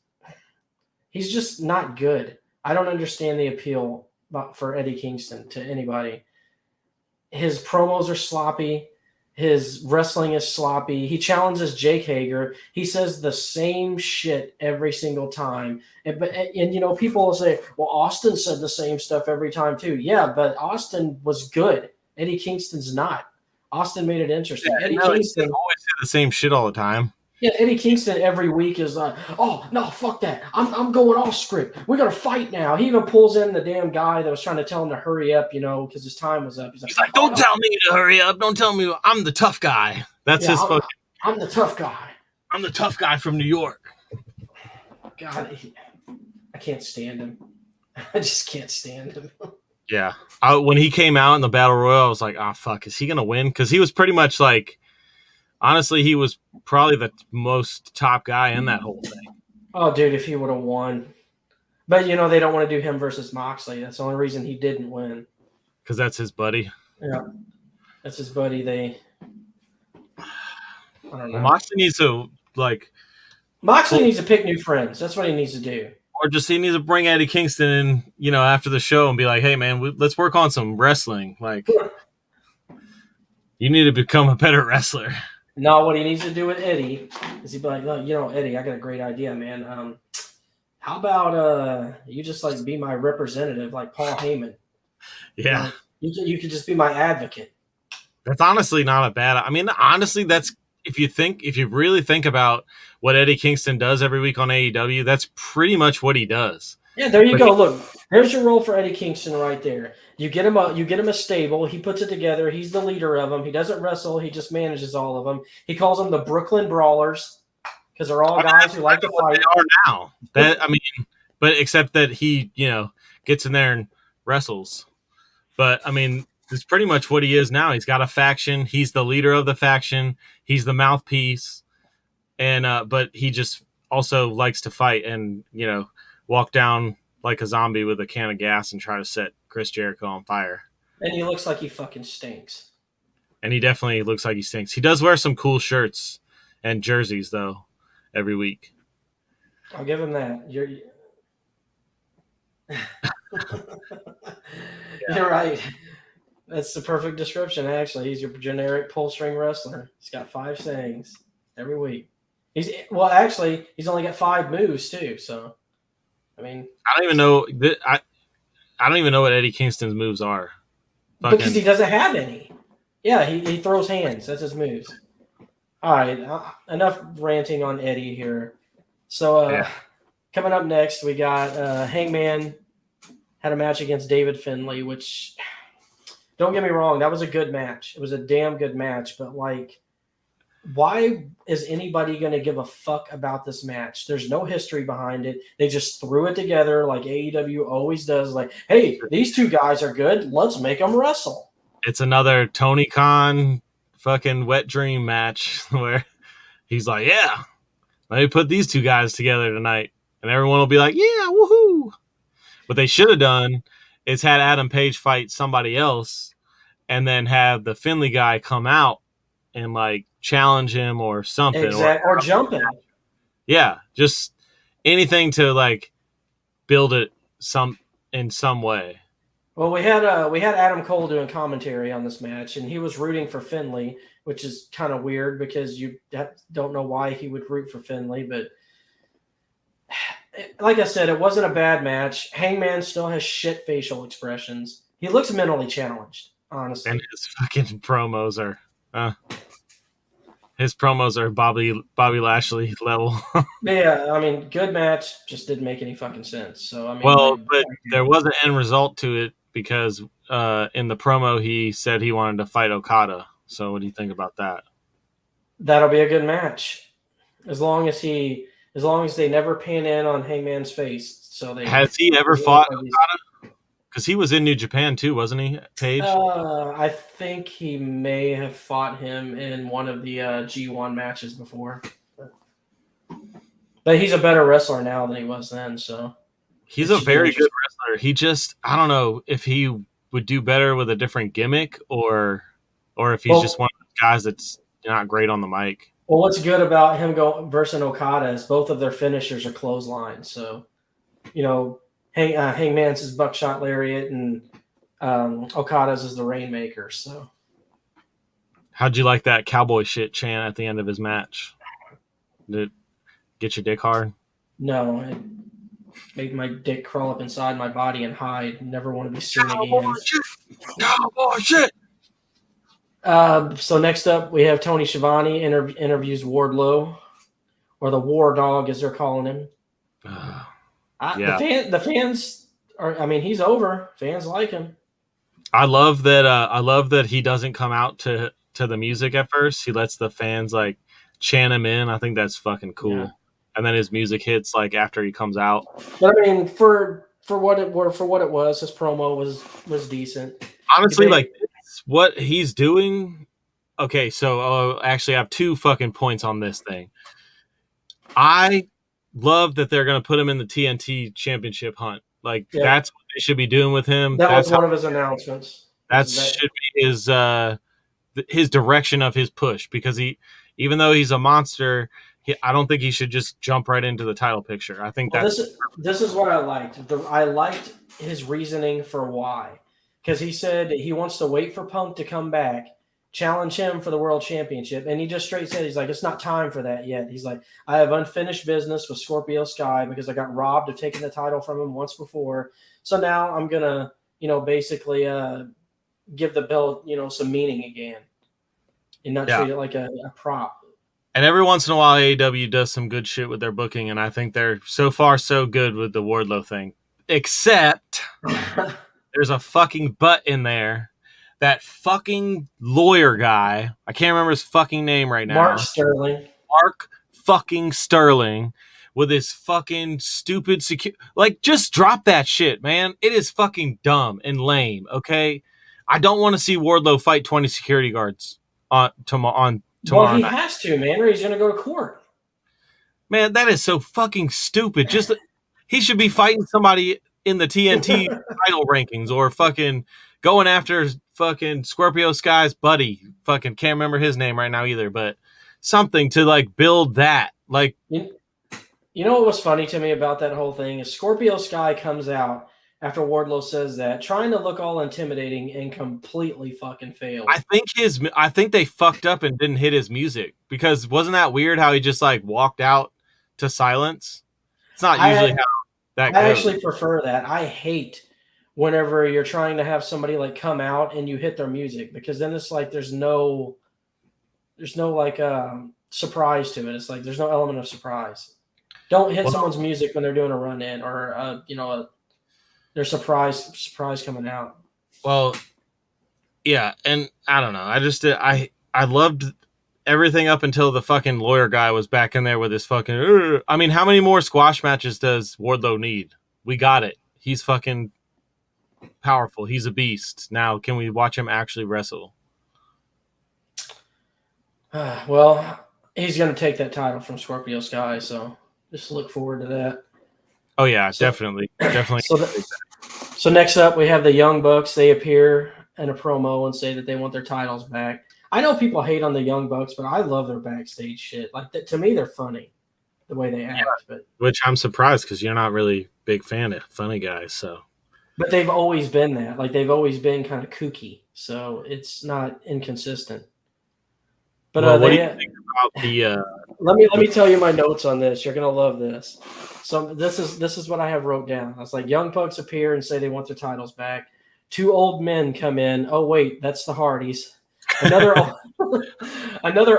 not good. I don't understand the appeal for Eddie Kingston to anybody. His promos are sloppy. His wrestling is sloppy. He challenges Jake Hager. He says the same shit every single time. And you know, people will say, well, Austin said the same stuff every time too. Yeah, but Austin was good. Eddie Kingston's not. Austin made it interesting. Yeah, Eddie Kingston always say the same shit all the time. Yeah, Eddie Kingston every week is like, oh, no, fuck that. I'm going off script. We're going to fight now. He even pulls in the damn guy that was trying to tell him to hurry up, you know, because his time was up. He's like, don't tell me to hurry up. Don't tell me I'm the tough guy. That's his fucking... I'm the tough guy. I'm the tough guy from New York. God, I can't stand him. I just can't stand him. Yeah. When he came out in the Battle Royal, I was like, oh, fuck, is he going to win? Because he was pretty much like... Honestly, he was probably the most top guy in that whole thing. Oh, dude, if he would have won. But, you know, they don't want to do him versus Moxley. That's the only reason he didn't win. Because that's his buddy. Yeah. That's his buddy. I don't know. Moxley needs to, like... Moxley needs to pick new friends. That's what he needs to do. Or just he needs to bring Eddie Kingston in, you know, after the show and be like, hey, man, let's work on some wrestling. Like, you need to become a better wrestler. No, what he needs to do with Eddie is he'd be like, "Look, Eddie, I got a great idea, man. How about you just like be my representative, like Paul Heyman? Yeah, Like you could just be my advocate." that's honestly not a bad. I mean, honestly, that's if you really think about what Eddie Kingston does every week on AEW, that's pretty much what he does. Yeah, there you But go. Look, there's your role for Eddie Kingston right there. You get him a stable. He puts it together. He's the leader of them. He doesn't wrestle. He just manages all of them. He calls them the Brooklyn Brawlers because they're all guys who like to what they fight. are now. But except that he, gets in there and wrestles. But I mean, it's pretty much what he is now. He's got a faction. He's the leader of the faction. He's the mouthpiece, and but he just also likes to fight and walk down like a zombie with a can of gas and try to set Chris Jericho on fire. And he looks like he fucking stinks. And he definitely looks like he stinks. He does wear some cool shirts and jerseys though every week. I'll give him that. You're right. That's the perfect description, actually. He's your generic pull string wrestler. He's got 5 sayings every week. He's only got 5 moves too. So, I mean, I don't even know. I don't even know what Eddie Kingston's moves are. because he doesn't have any. Yeah, he throws hands. That's his moves. All right, enough ranting on Eddie here. So, coming up next, we got Hangman had a match against David Finlay, which, don't get me wrong, that was a good match. It was a damn good match, but like, why is anybody going to give a fuck about this match? There's no history behind it. They just threw it together like AEW always does. Like, hey, these 2 guys are good. Let's make them wrestle. It's another Tony Khan fucking wet dream match where he's like, yeah, let me put these 2 guys together tonight. And everyone will be like, yeah, woohoo. What they should have done is had Adam Page fight somebody else and then have the Finley guy come out and like challenge him or something. Exactly. Or jump him. Yeah, just anything to like build it in some way. Well, we had Adam Cole doing commentary on this match, and he was rooting for Finlay, which is kind of weird because you don't know why he would root for Finlay. But like I said, it wasn't a bad match. Hangman still has shit facial expressions. He looks mentally challenged, honestly. And his fucking promos are Bobby Lashley level. Yeah, I mean, good match, just didn't make any fucking sense. So I mean, but there was an end result to it because in the promo he said he wanted to fight Okada. So what do you think about that? That'll be a good match, as long as they never pan in on Hangman's face. So Has he ever fought Okada? Because he was in New Japan too, wasn't he, Page? I think he may have fought him in one of the G1 matches before. But he's a better wrestler now than he was then. So he's a very good wrestler. He just, I don't know if he would do better with a different gimmick or if he's just one of those guys that's not great on the mic. Well, what's good about him going versus Okada is both of their finishers are clotheslines. So, Hangman's is buckshot lariat and Okada's is the Rainmaker. So, how'd you like that cowboy shit chant at the end of his match? Did it get your dick hard? No, it made my dick crawl up inside my body and hide. Never want to be seen cowboy again. Shit. Cowboy shit. So next up, we have Tony Schiavone interviews Wardlow, or the War Dog as they're calling him. Yeah. The fans are. I mean, he's over. Fans like him. I love that. I love that he doesn't come out to the music at first. He lets the fans like chant him in. I think that's fucking cool. Yeah. And then his music hits like after he comes out. But I mean, for what it was, his promo was decent. Honestly, what he's doing. Okay, so actually, I have 2 fucking points on this thing. I love that they're going to put him in the TNT Championship hunt. Like that's what they should be doing with him. That's one of his announcements. That should be his direction of his push, because even though he's a monster, I don't think he should just jump right into the title picture. I think this is what I liked. I liked his reasoning for why, because he said he wants to wait for Punk to come back challenge him for the world championship. And he just straight said, he's like, it's not time for that yet. He's like, I have unfinished business with Scorpio Sky because I got robbed of taking the title from him once before. So now I'm going to, basically give the belt, some meaning again and not treat it like a prop. And every once in a while, AEW does some good shit with their booking, and I think they're so far so good with the Wardlow thing. Except there's a fucking butt in there. That fucking lawyer guy, I can't remember his fucking name right now. Mark fucking Sterling with his fucking stupid just drop that shit, man. It is fucking dumb and lame, okay? I don't want to see Wardlow fight 20 security guards on tomorrow Well, he night. has to, man, or he's going to go to court. Man, that is so fucking stupid. He should be fighting somebody in the TNT title rankings or fucking going after fucking Scorpio Sky's buddy. Fucking can't remember his name right now either, but something to build that. You know what was funny to me about that whole thing is Scorpio Sky comes out after Wardlow says that, trying to look all intimidating and completely fucking failed. I think they fucked up and didn't hit his music because wasn't that weird how he just walked out to silence? It's not usually how that goes. I actually prefer that. I hate whenever you're trying to have somebody come out and you hit their music because then it's there's no surprise to it. It's there's no element of surprise. Don't hit someone's music when they're doing a run in or their surprise coming out. Well, yeah, and I don't know. I loved everything up until the fucking lawyer guy was back in there with his fucking. I mean, how many more squash matches does Wardlow need? We got it. He's fucking powerful. He's a beast. Now, can we watch him actually wrestle? Well, he's going to take that title from Scorpio Sky, so just look forward to that. Oh yeah, definitely. So next up, we have the Young Bucks. They appear in a promo and say that they want their titles back. I know people hate on the Young Bucks, but I love their backstage shit. To me, they're funny the way they act. Yeah, which I'm surprised because you're not really a big fan of funny guys. So, but they've always been that. They've always been kind of kooky, so it's not inconsistent. But what do you think about the? Let me tell you my notes on this. You're gonna love this. So this is what I have wrote down. I was Young Bucks appear and say they want their titles back. Two old men come in. Oh wait, that's the Hardys. Another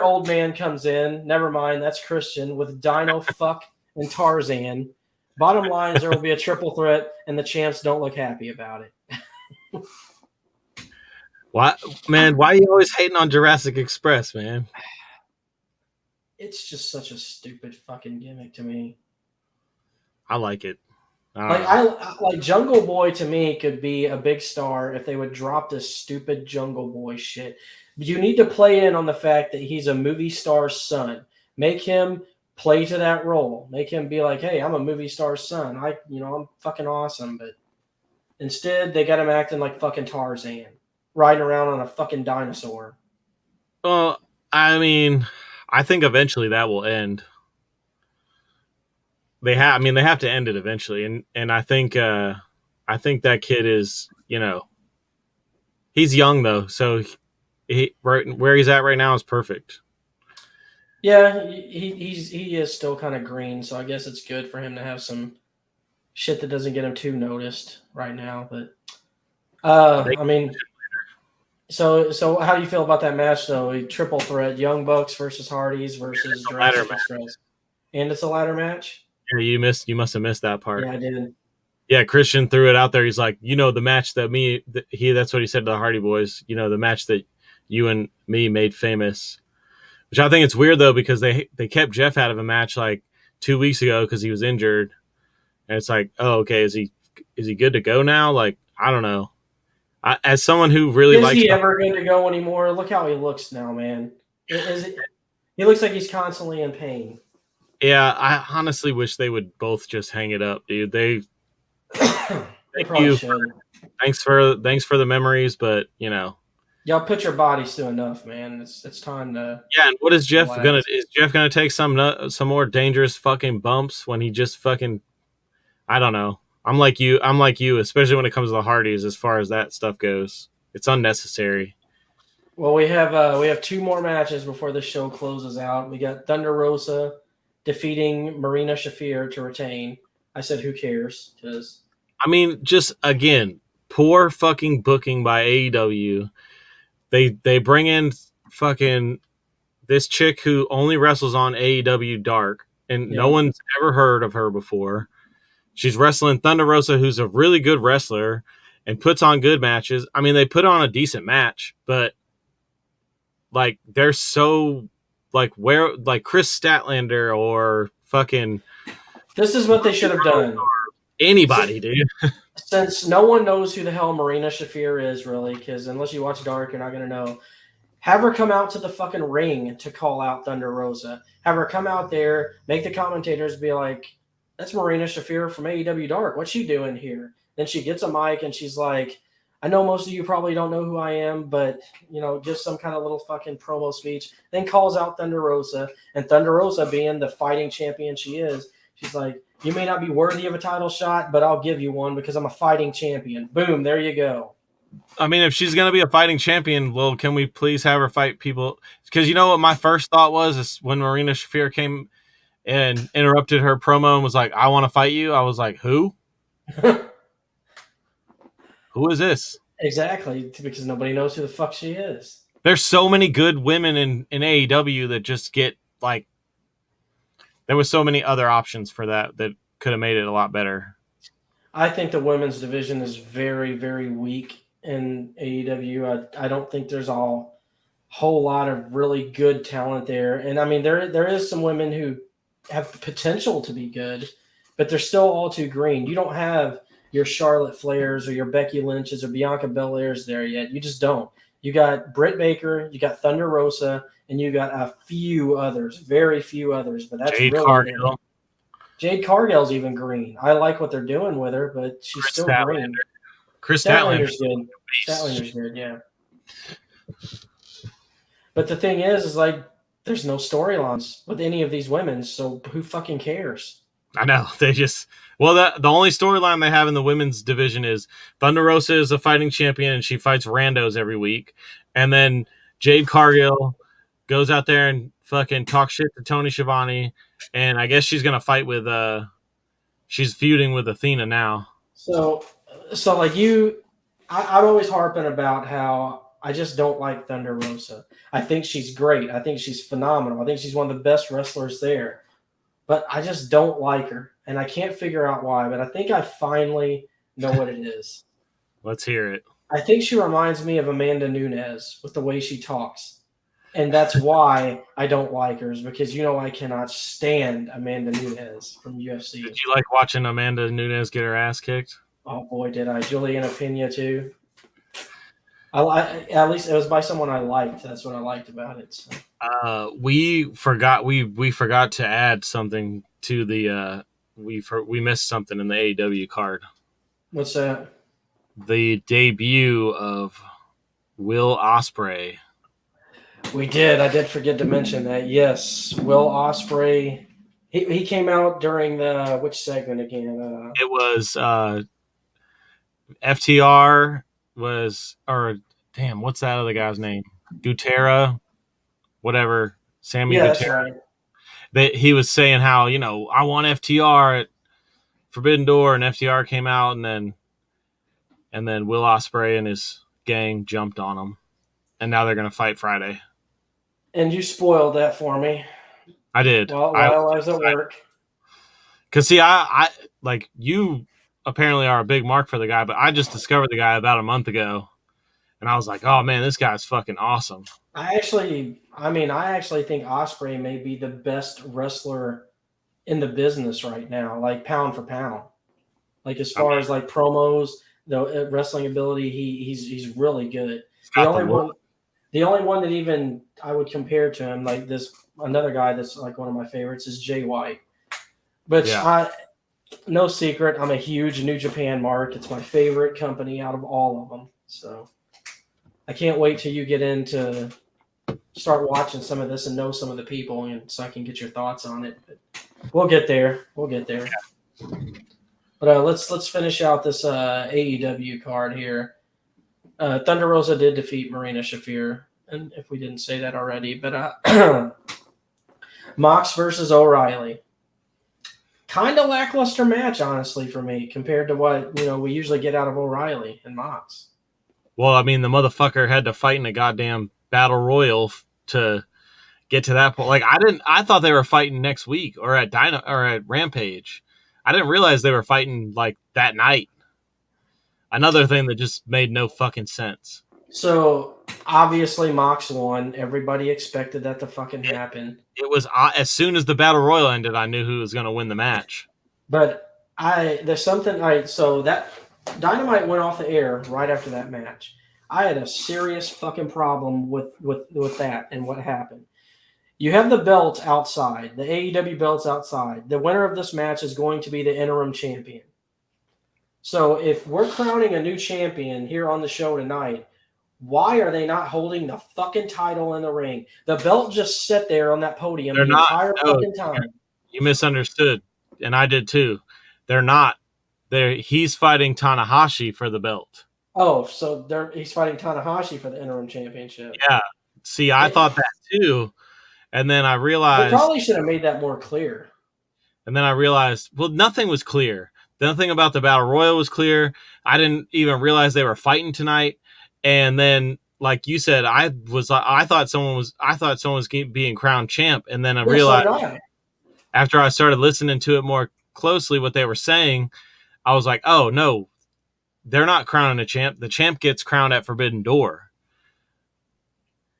old man comes in. Never mind, that's Christian with Dino, Fuck, and Tarzan. Bottom line is there will be a triple threat, and the champs don't look happy about it. What, man? Why are you always hating on Jurassic Express, man? It's just such a stupid fucking gimmick to me. I like it. I Jungle Boy to me could be a big star if they would drop this stupid Jungle Boy shit. You need to play in on the fact that he's a movie star's son. Make him play to that role. Make him be hey, I'm a movie star's son. I'm fucking awesome. But instead, they got him acting like fucking Tarzan, riding around on a fucking dinosaur. Well, I mean, I think eventually that will end. They have to end it eventually, and I think that kid is, he's young though, so he right where he's at right now is perfect. Yeah, he is still kind of green, so I guess it's good for him to have some shit that doesn't get him too noticed right now. But so how do you feel about that match though? A triple threat: Young Bucks versus Hardys versus Jurassic Express, and it's a ladder match. Yeah, you must have missed that part. Yeah, I did. Yeah, Christian threw it out there. He's like, the match that that's what he said to the Hardy Boys. The match that you and me made famous. Which I think it's weird though because they kept Jeff out of a match 2 weeks ago because he was injured, and it's oh, okay, is he good to go now? I don't know. As someone who really likes, is he ever good to go anymore? Look how he looks now, man. He looks like he's constantly in pain. Yeah, I honestly wish they would both just hang it up, dude. They probably should. Thanks for the memories, but y'all put your bodies to enough, man. It's time to. Yeah, and what is Jeff gonna? Is Jeff gonna take some more dangerous fucking bumps when he just fucking? I don't know. I'm like you, especially when it comes to the Hardys. As far as that stuff goes, it's unnecessary. Well, we have 2 more matches before the show closes out. We got Thunder Rosa defeating Marina Shafir to retain. I said, who cares? Because I mean, just again, poor fucking booking by AEW. They bring in fucking this chick who only wrestles on AEW Dark, and no yeah, one's ever heard of her before. She's wrestling Thunder Rosa, who's a really good wrestler and puts on good matches. I mean, they put on a decent match, but like they're so like where like Chris Statlander or fucking this is what they should have done. anybody, dude. Since no one knows who the hell Marina Shafir is, really, because unless you watch Dark, you're not going to know. Have her come out to the fucking ring to call out Thunder Rosa. Have her come out there, make the commentators be like, that's Marina Shafir from AEW Dark. What's she doing here? Then she gets a mic and she's like, I know most of you probably don't know who I am, but, give some kind of little fucking promo speech. Then calls out Thunder Rosa. And Thunder Rosa, being the fighting champion she is, she's like, you may not be worthy of a title shot, but I'll give you one because I'm a fighting champion. Boom, there you go. I mean, if she's gonna be a fighting champion, well, can we please have her fight people? Because you know what my first thought was is when Marina Shafir came and interrupted her promo and was like, "I want to fight you." I was like, "Who? Who is this?" Exactly, because nobody knows who the fuck she is. There's so many good women in AEW that just get like. There was so many other options for that could have made it a lot better. I think the women's division is very, very weak in AEW. I don't think there's a whole lot of really good talent there. And I mean, there is some women who have the potential to be good, but they're still all too green. You don't have your Charlotte Flairs or your Becky Lynch's or Bianca Belairs there yet. You just don't. You got Britt Baker, you got Thunder Rosa, and you got a few others, very few others, but that's Jade really Cargill. it. Jade Cargill's even green. I like what they're doing with her, but she's Chris still Statlander. green. Chris Statlander's Statlander. good. Statlander's good, yeah. But the thing is like there's no storylines with any of these women, so who fucking cares? I know. They just the only storyline they have in the women's division is Thunder Rosa is a fighting champion and she fights randos every week. And then Jade Cargill goes out there and fucking talks shit to Tony Schiavone. And I guess she's gonna fight with she's feuding with Athena now. So like I'm always harping about how I just don't like Thunder Rosa. I think she's great. I think she's phenomenal. I think she's one of the best wrestlers there. But I just don't like her. And I can't figure out why, but I think I finally know what it is. Let's hear it. I think she reminds me of Amanda Nunes with the way she talks. And that's why I don't like her, is because I cannot stand Amanda Nunes from UFC. Did you like watching Amanda Nunes get her ass kicked? Oh boy, did I. Juliana Pena too. At least it was by someone I liked. That's what I liked about it. So. We forgot to add something to the we missed something in the AEW card. What's that? The debut of Will Ospreay. We did. I did forget to mention that. Yes, Will Ospreay. He came out during the which segment again? It was FTR was damn, what's that other guy's name? Gutera, whatever. Sammy Gutera. That's right. He was saying how I want FTR at Forbidden Door, and FTR came out, and then Will Ospreay and his gang jumped on him, and now they're gonna fight Friday. And you spoiled that for me. I did. While I was at work. Because see, I like you apparently are a big mark for the guy, but I just discovered the guy about a month ago, and I was like, oh man, this guy's fucking awesome. I actually think Ospreay may be the best wrestler in the business right now, like pound for pound. Like as far as like promos, the wrestling ability, he's really good. The only one that even I would compare to him, like another guy that's like one of my favorites, is Jay White. But no secret, I'm a huge New Japan mark. It's my favorite company out of all of them. So I can't wait till you get into start watching some of this and know some of the people, and so I can get your thoughts on it. But we'll get there. But let's finish out this AEW card here. Thunder Rosa did defeat Marina Shafir and if we didn't say that already. But Mox versus O'Reilly. Kind of lackluster match, honestly, for me, compared to what we usually get out of O'Reilly and Mox. Well, I mean, the motherfucker had to fight in a goddamn battle royal to get to that point. Like, I thought they were fighting next week or at Rampage. I didn't realize they were fighting like that night. Another thing that just made no fucking sense. So obviously Mox won. Everybody expected that to fucking happen. It was as soon as the battle royal ended, I knew who was going to win the match. But there's something so that Dynamite went off the air right after that match. I had a serious fucking problem with that and what happened. You have the belts outside, the AEW belts outside. The winner of this match is going to be the interim champion. So if we're crowning a new champion here on the show tonight, why are they not holding the fucking title in the ring? The belt just sat there on that podium entire fucking time. You misunderstood, and I did too. They're not. He's fighting Tanahashi for the belt. Oh, so he's fighting Tanahashi for the interim championship. Yeah. See, I thought that too. And then I realized... They probably should have made that more clear. And then I realized, well, nothing was clear. Nothing about the Battle Royal was clear. I didn't even realize they were fighting tonight. And then, like you said, I thought someone was being crowned champ. And then I realized after I started listening to it more closely, what they were saying, I was like, oh, no, they're not crowning a champ. The champ gets crowned at Forbidden Door.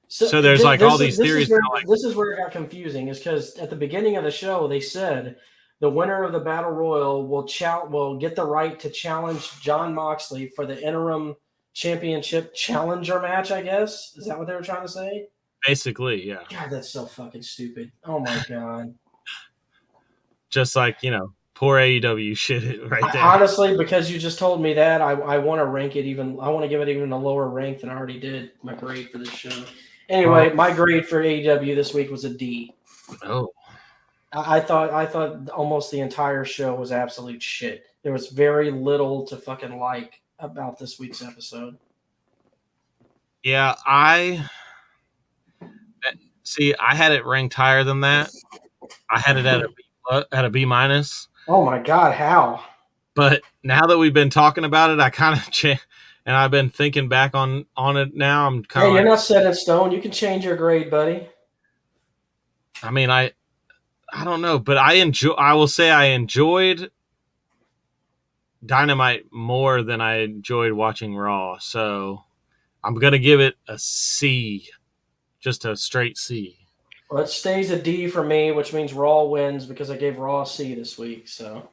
So there's all these theories. This is where it got confusing, is because at the beginning of the show, they said the winner of the Battle Royal will get the right to challenge Jon Moxley for the interim championship challenger match, I guess. Is that what they were trying to say? Basically, yeah. God, that's so fucking stupid. Oh, my God. Just like, poor AEW shit right there. Honestly, because you just told me that, I want to rank it I want to give it even a lower rank than I already did my grade for this show. Anyway, my grade for AEW this week was a D. Oh. I thought almost the entire show was absolute shit. There was very little to fucking like about this week's episode. Yeah, I had it ranked higher than that. I had it at a B minus. Oh my God, how? But now that we've been talking about it, I kind of and I've been thinking back on it now. I'm kind of you're not set in stone. You can change your grade, buddy. I mean, I don't know, but I will say I enjoyed Dynamite more than I enjoyed watching Raw. So I'm going to give it a C, just a straight C. Well, it stays a D for me, which means Raw wins because I gave Raw a C this week. So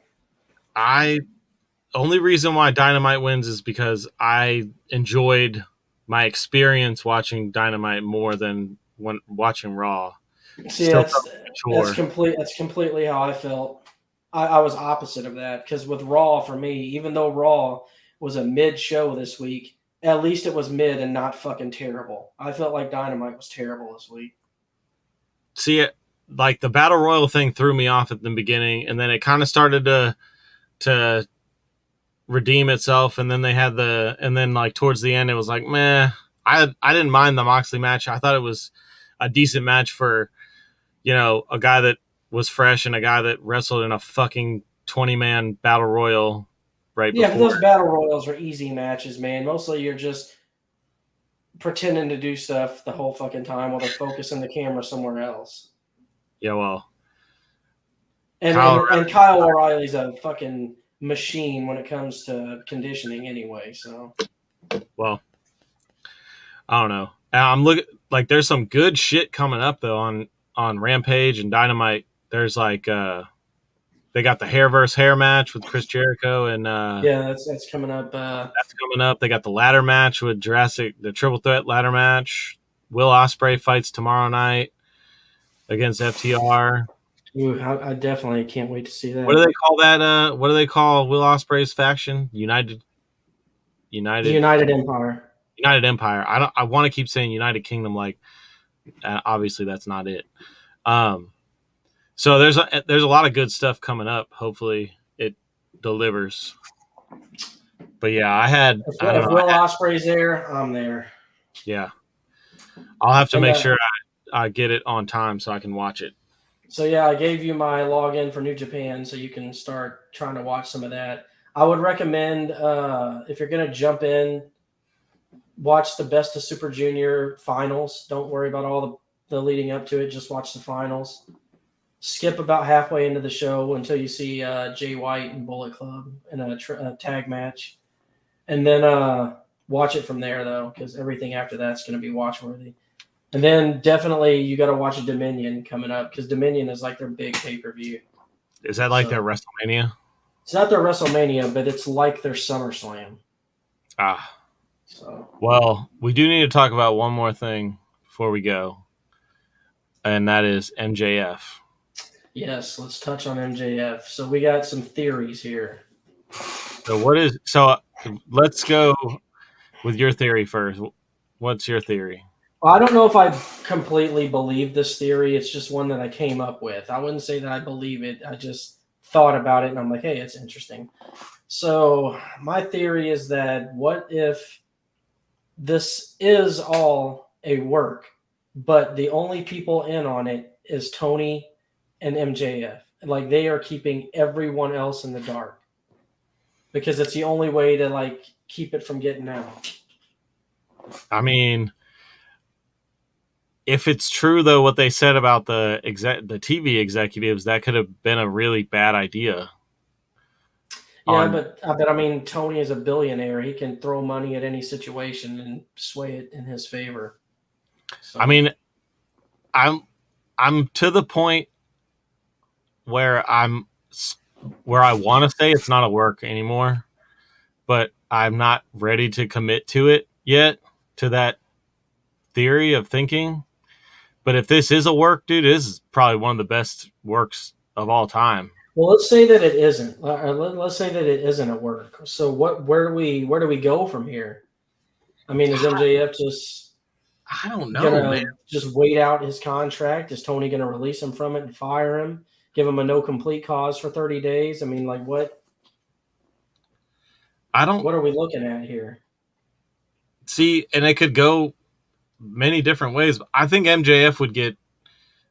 only reason why Dynamite wins is because I enjoyed my experience watching Dynamite more than when watching Raw. See, that's completely how I felt. I was opposite of that because with Raw, for me, even though Raw was a mid show this week, at least it was mid and not fucking terrible. I felt like Dynamite was terrible this week. See, it like the Battle Royal thing threw me off at the beginning, and then it kind of started to redeem itself, and then like towards the end, it was like, meh. I didn't mind the Moxley match. I thought it was a decent match for, a guy that was fresh and a guy that wrestled in a fucking 20-man Battle Royal right before. Yeah, those Battle Royals are easy matches, man. Mostly you're just pretending to do stuff the whole fucking time while they're focusing the camera somewhere else. Yeah, well. And Kyle O'Reilly's a fucking machine when it comes to conditioning anyway, so. Well, I don't know. I'm looking like there's some good shit coming up though on Rampage and Dynamite. There's like they got the hair versus hair match with Chris Jericho and that's coming up. That's coming up. They got the ladder match with the triple threat ladder match. Will Ospreay fights tomorrow night against FTR. Ooh, I definitely can't wait to see that. What do they call that? What do they call Will Ospreay's faction? United Empire. United Empire. I want to keep saying United Kingdom. Like, obviously that's not it. So there's a lot of good stuff coming up. Hopefully it delivers. But yeah, if Will Ospreay's there, I'm there. Yeah. I'll have to And make sure I get it on time so I can watch it. so yeah, I gave you my login for New Japan, so you can start trying to watch some of that. I would recommend if you're going to jump in, watch the Best of Super Junior finals. Don't worry about all the leading up to it. Just watch the finals. Skip about halfway into the show until you see Jay White and Bullet Club in a tag match, and then watch it from there though, because everything after that's going to be watchworthy. And then definitely you got to watch Dominion coming up because Dominion is like their big pay-per-view. Is that like their WrestleMania? It's not their WrestleMania, but it's like their SummerSlam. Ah. So Well, we do need to talk about one more thing before we go, and that is MJF. yes, let's touch on MJF. So we got some theories here. So let's go with your theory first. What's your theory? Well, I don't know if I completely believe this theory. It's just one that I came up with. I wouldn't say that I believe it. I just thought about it and I'm like, hey, it's interesting. So my theory is that what if this is all a work, but the only people in on it is Tony and MJF. Like they are keeping everyone else in the dark because it's the only way to like keep it from getting out. I mean, if it's true though what they said about the TV executives, that could have been a really bad idea. Yeah, but I mean, Tony is a billionaire. He can throw money at any situation and sway it in his favor. So. I mean, I'm to the point where I want to say it's not a work anymore, but I'm not ready to commit to it yet, to that theory of thinking. But if this is a work, dude, this is probably one of the best works of all time. Well, let's say that it isn't. Let's say that it isn't a work. So where do we go from here? I mean, is MJF just I don't know, man. Just wait out his contract? Is Tony going to release him from it and fire him? Give him a no complete cause for 30 days? I mean, like what? What are we looking at here? See, and it could go many different ways. I think MJF would get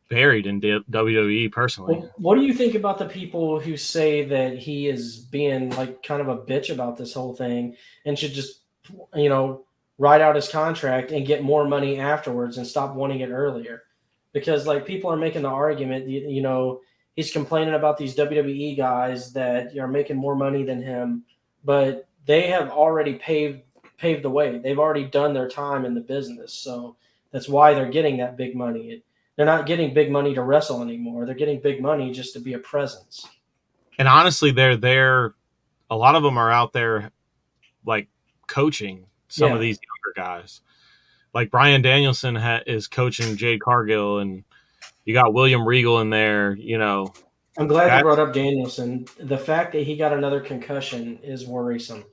buried in WWE personally. Well, what do you think about the people who say that he is being like kind of a bitch about this whole thing and should just, ride out his contract and get more money afterwards and stop wanting it earlier? Because like people are making the argument, he's complaining about these WWE guys that are making more money than him, but they have already paved the way. They've already done their time in the business. So that's why they're getting that big money. They're not getting big money to wrestle anymore. They're getting big money just to be a presence. And honestly, they're there. A lot of them are out there like coaching some of these younger guys. Like Bryan Danielson is coaching Jade Cargill, and you got William Regal in there, I'm glad you brought up Danielson. The fact that he got another concussion is worrisome.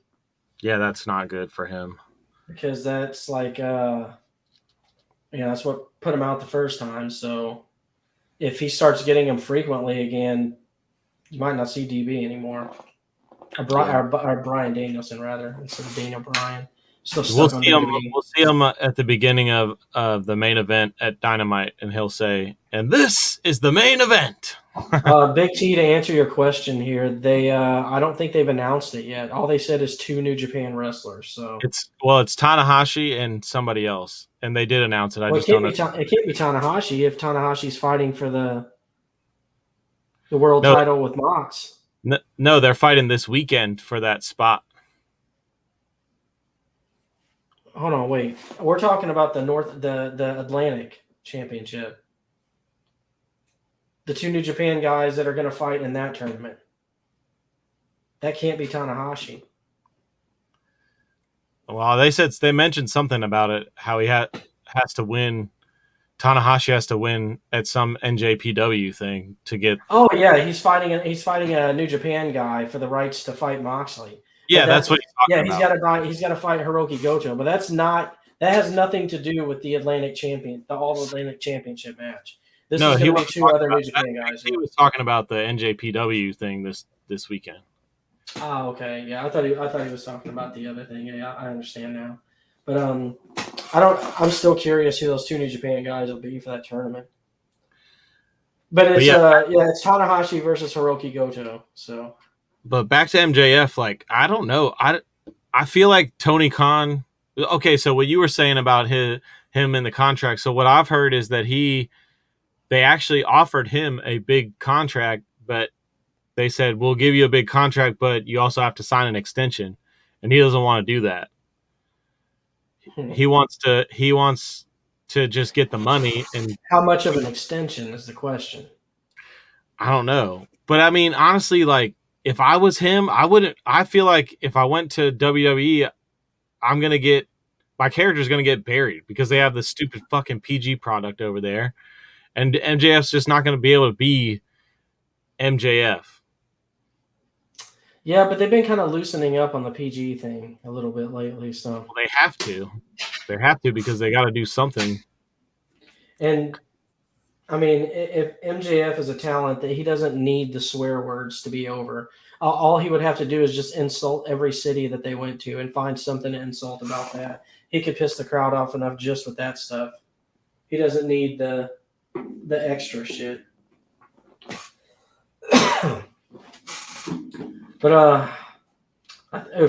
Yeah, that's not good for him. Because that's like, that's what put him out the first time. So if he starts getting them frequently again, you might not see DB anymore. Or Bryan Danielson, rather, instead of Daniel Bryan. We'll see him at the beginning of the main event at Dynamite, and he'll say, "And this is the main event." Big T, to answer your question here, they I don't think they've announced it yet. All they said is 2 New Japan wrestlers. So it's Tanahashi and somebody else, and they did announce it. It can't be Tanahashi if Tanahashi's fighting for the world title with Mox. No, they're fighting this weekend for that spot. Hold on, wait. We're talking about the Atlantic Championship. The 2 New Japan guys that are going to fight in that tournament. That can't be Tanahashi. Well, they mentioned something about it, how he has to win. Tanahashi has to win at some NJPW thing to get. Oh yeah, he's fighting a New Japan guy for the rights to fight Moxley. Yeah, that's what he's talking about. He's got to fight Hiroki Goto, but that has nothing to do with the Atlantic Atlantic Championship match. This is going to be 2 other New Japan guys. He was talking about the NJPW thing this weekend. Oh, okay. Yeah, I thought he was talking about the other thing. Yeah, I understand now. But I'm still curious who those two New Japan guys will be for that tournament. But it's yeah, it's Tanahashi versus Hiroki Goto. So, but back to MJF, like I don't know. I feel like Tony Khan. Okay, so what you were saying about him in the contract. So what I've heard is that they actually offered him a big contract, but they said we'll give you a big contract, but you also have to sign an extension, and he doesn't want to do that. He wants to just get the money, and how much of an extension is the question? I don't know. But I mean, honestly, like if I was him, I wouldn't. I feel like if I went to WWE, I'm gonna get my character's gonna get buried because they have this stupid fucking PG product over there, and MJF's just not gonna be able to be MJF. Yeah, but they've been kind of loosening up on the PG thing a little bit lately. So, Well, they have to. They have to because they got to do something. and I mean, if MJF is a talent that he doesn't need the swear words to be over. All he would have to do is just insult every city that they went to and find something to insult about that. He could piss the crowd off enough just with that stuff. He doesn't need the extra shit. But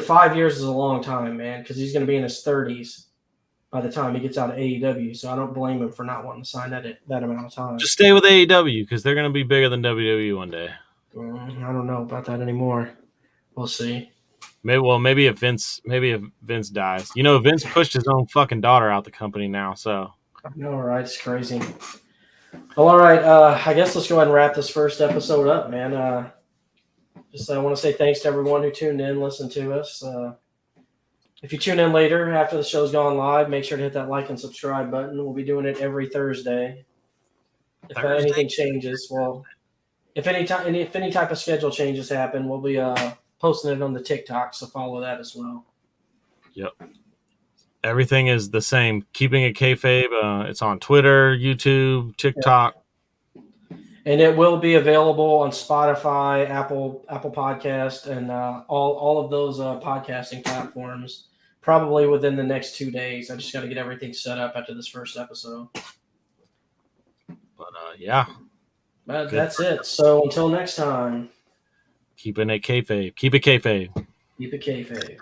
5 years is a long time, man, because he's going to be in his 30s by the time he gets out of AEW. So I don't blame him for not wanting to sign that amount of time. Just stay with AEW because they're going to be bigger than WWE one day. I don't know about that anymore. We'll see. Maybe if Vince dies. You know, Vince pushed his own fucking daughter out the company now. So I know, right? It's crazy. Well, all right. I guess let's go ahead and wrap this first episode up, man. I want to say thanks to everyone who tuned in, listened to us. If you tune in later after the show's gone live, make sure to hit that like and subscribe button. We'll be doing it every Thursday. If anything changes, well, if any type of schedule changes happen, we'll be posting it on the TikTok, so follow that as well. Yep. Everything is the same. Keeping it kayfabe. It's on Twitter, YouTube, TikTok. Yep. And it will be available on Spotify, Apple Podcast, and all of those podcasting platforms probably within the next 2 days. I just got to get everything set up after this first episode. But yeah. But that's it. So until next time. Keeping it kayfabe. Keep it kayfabe. Keep it kayfabe.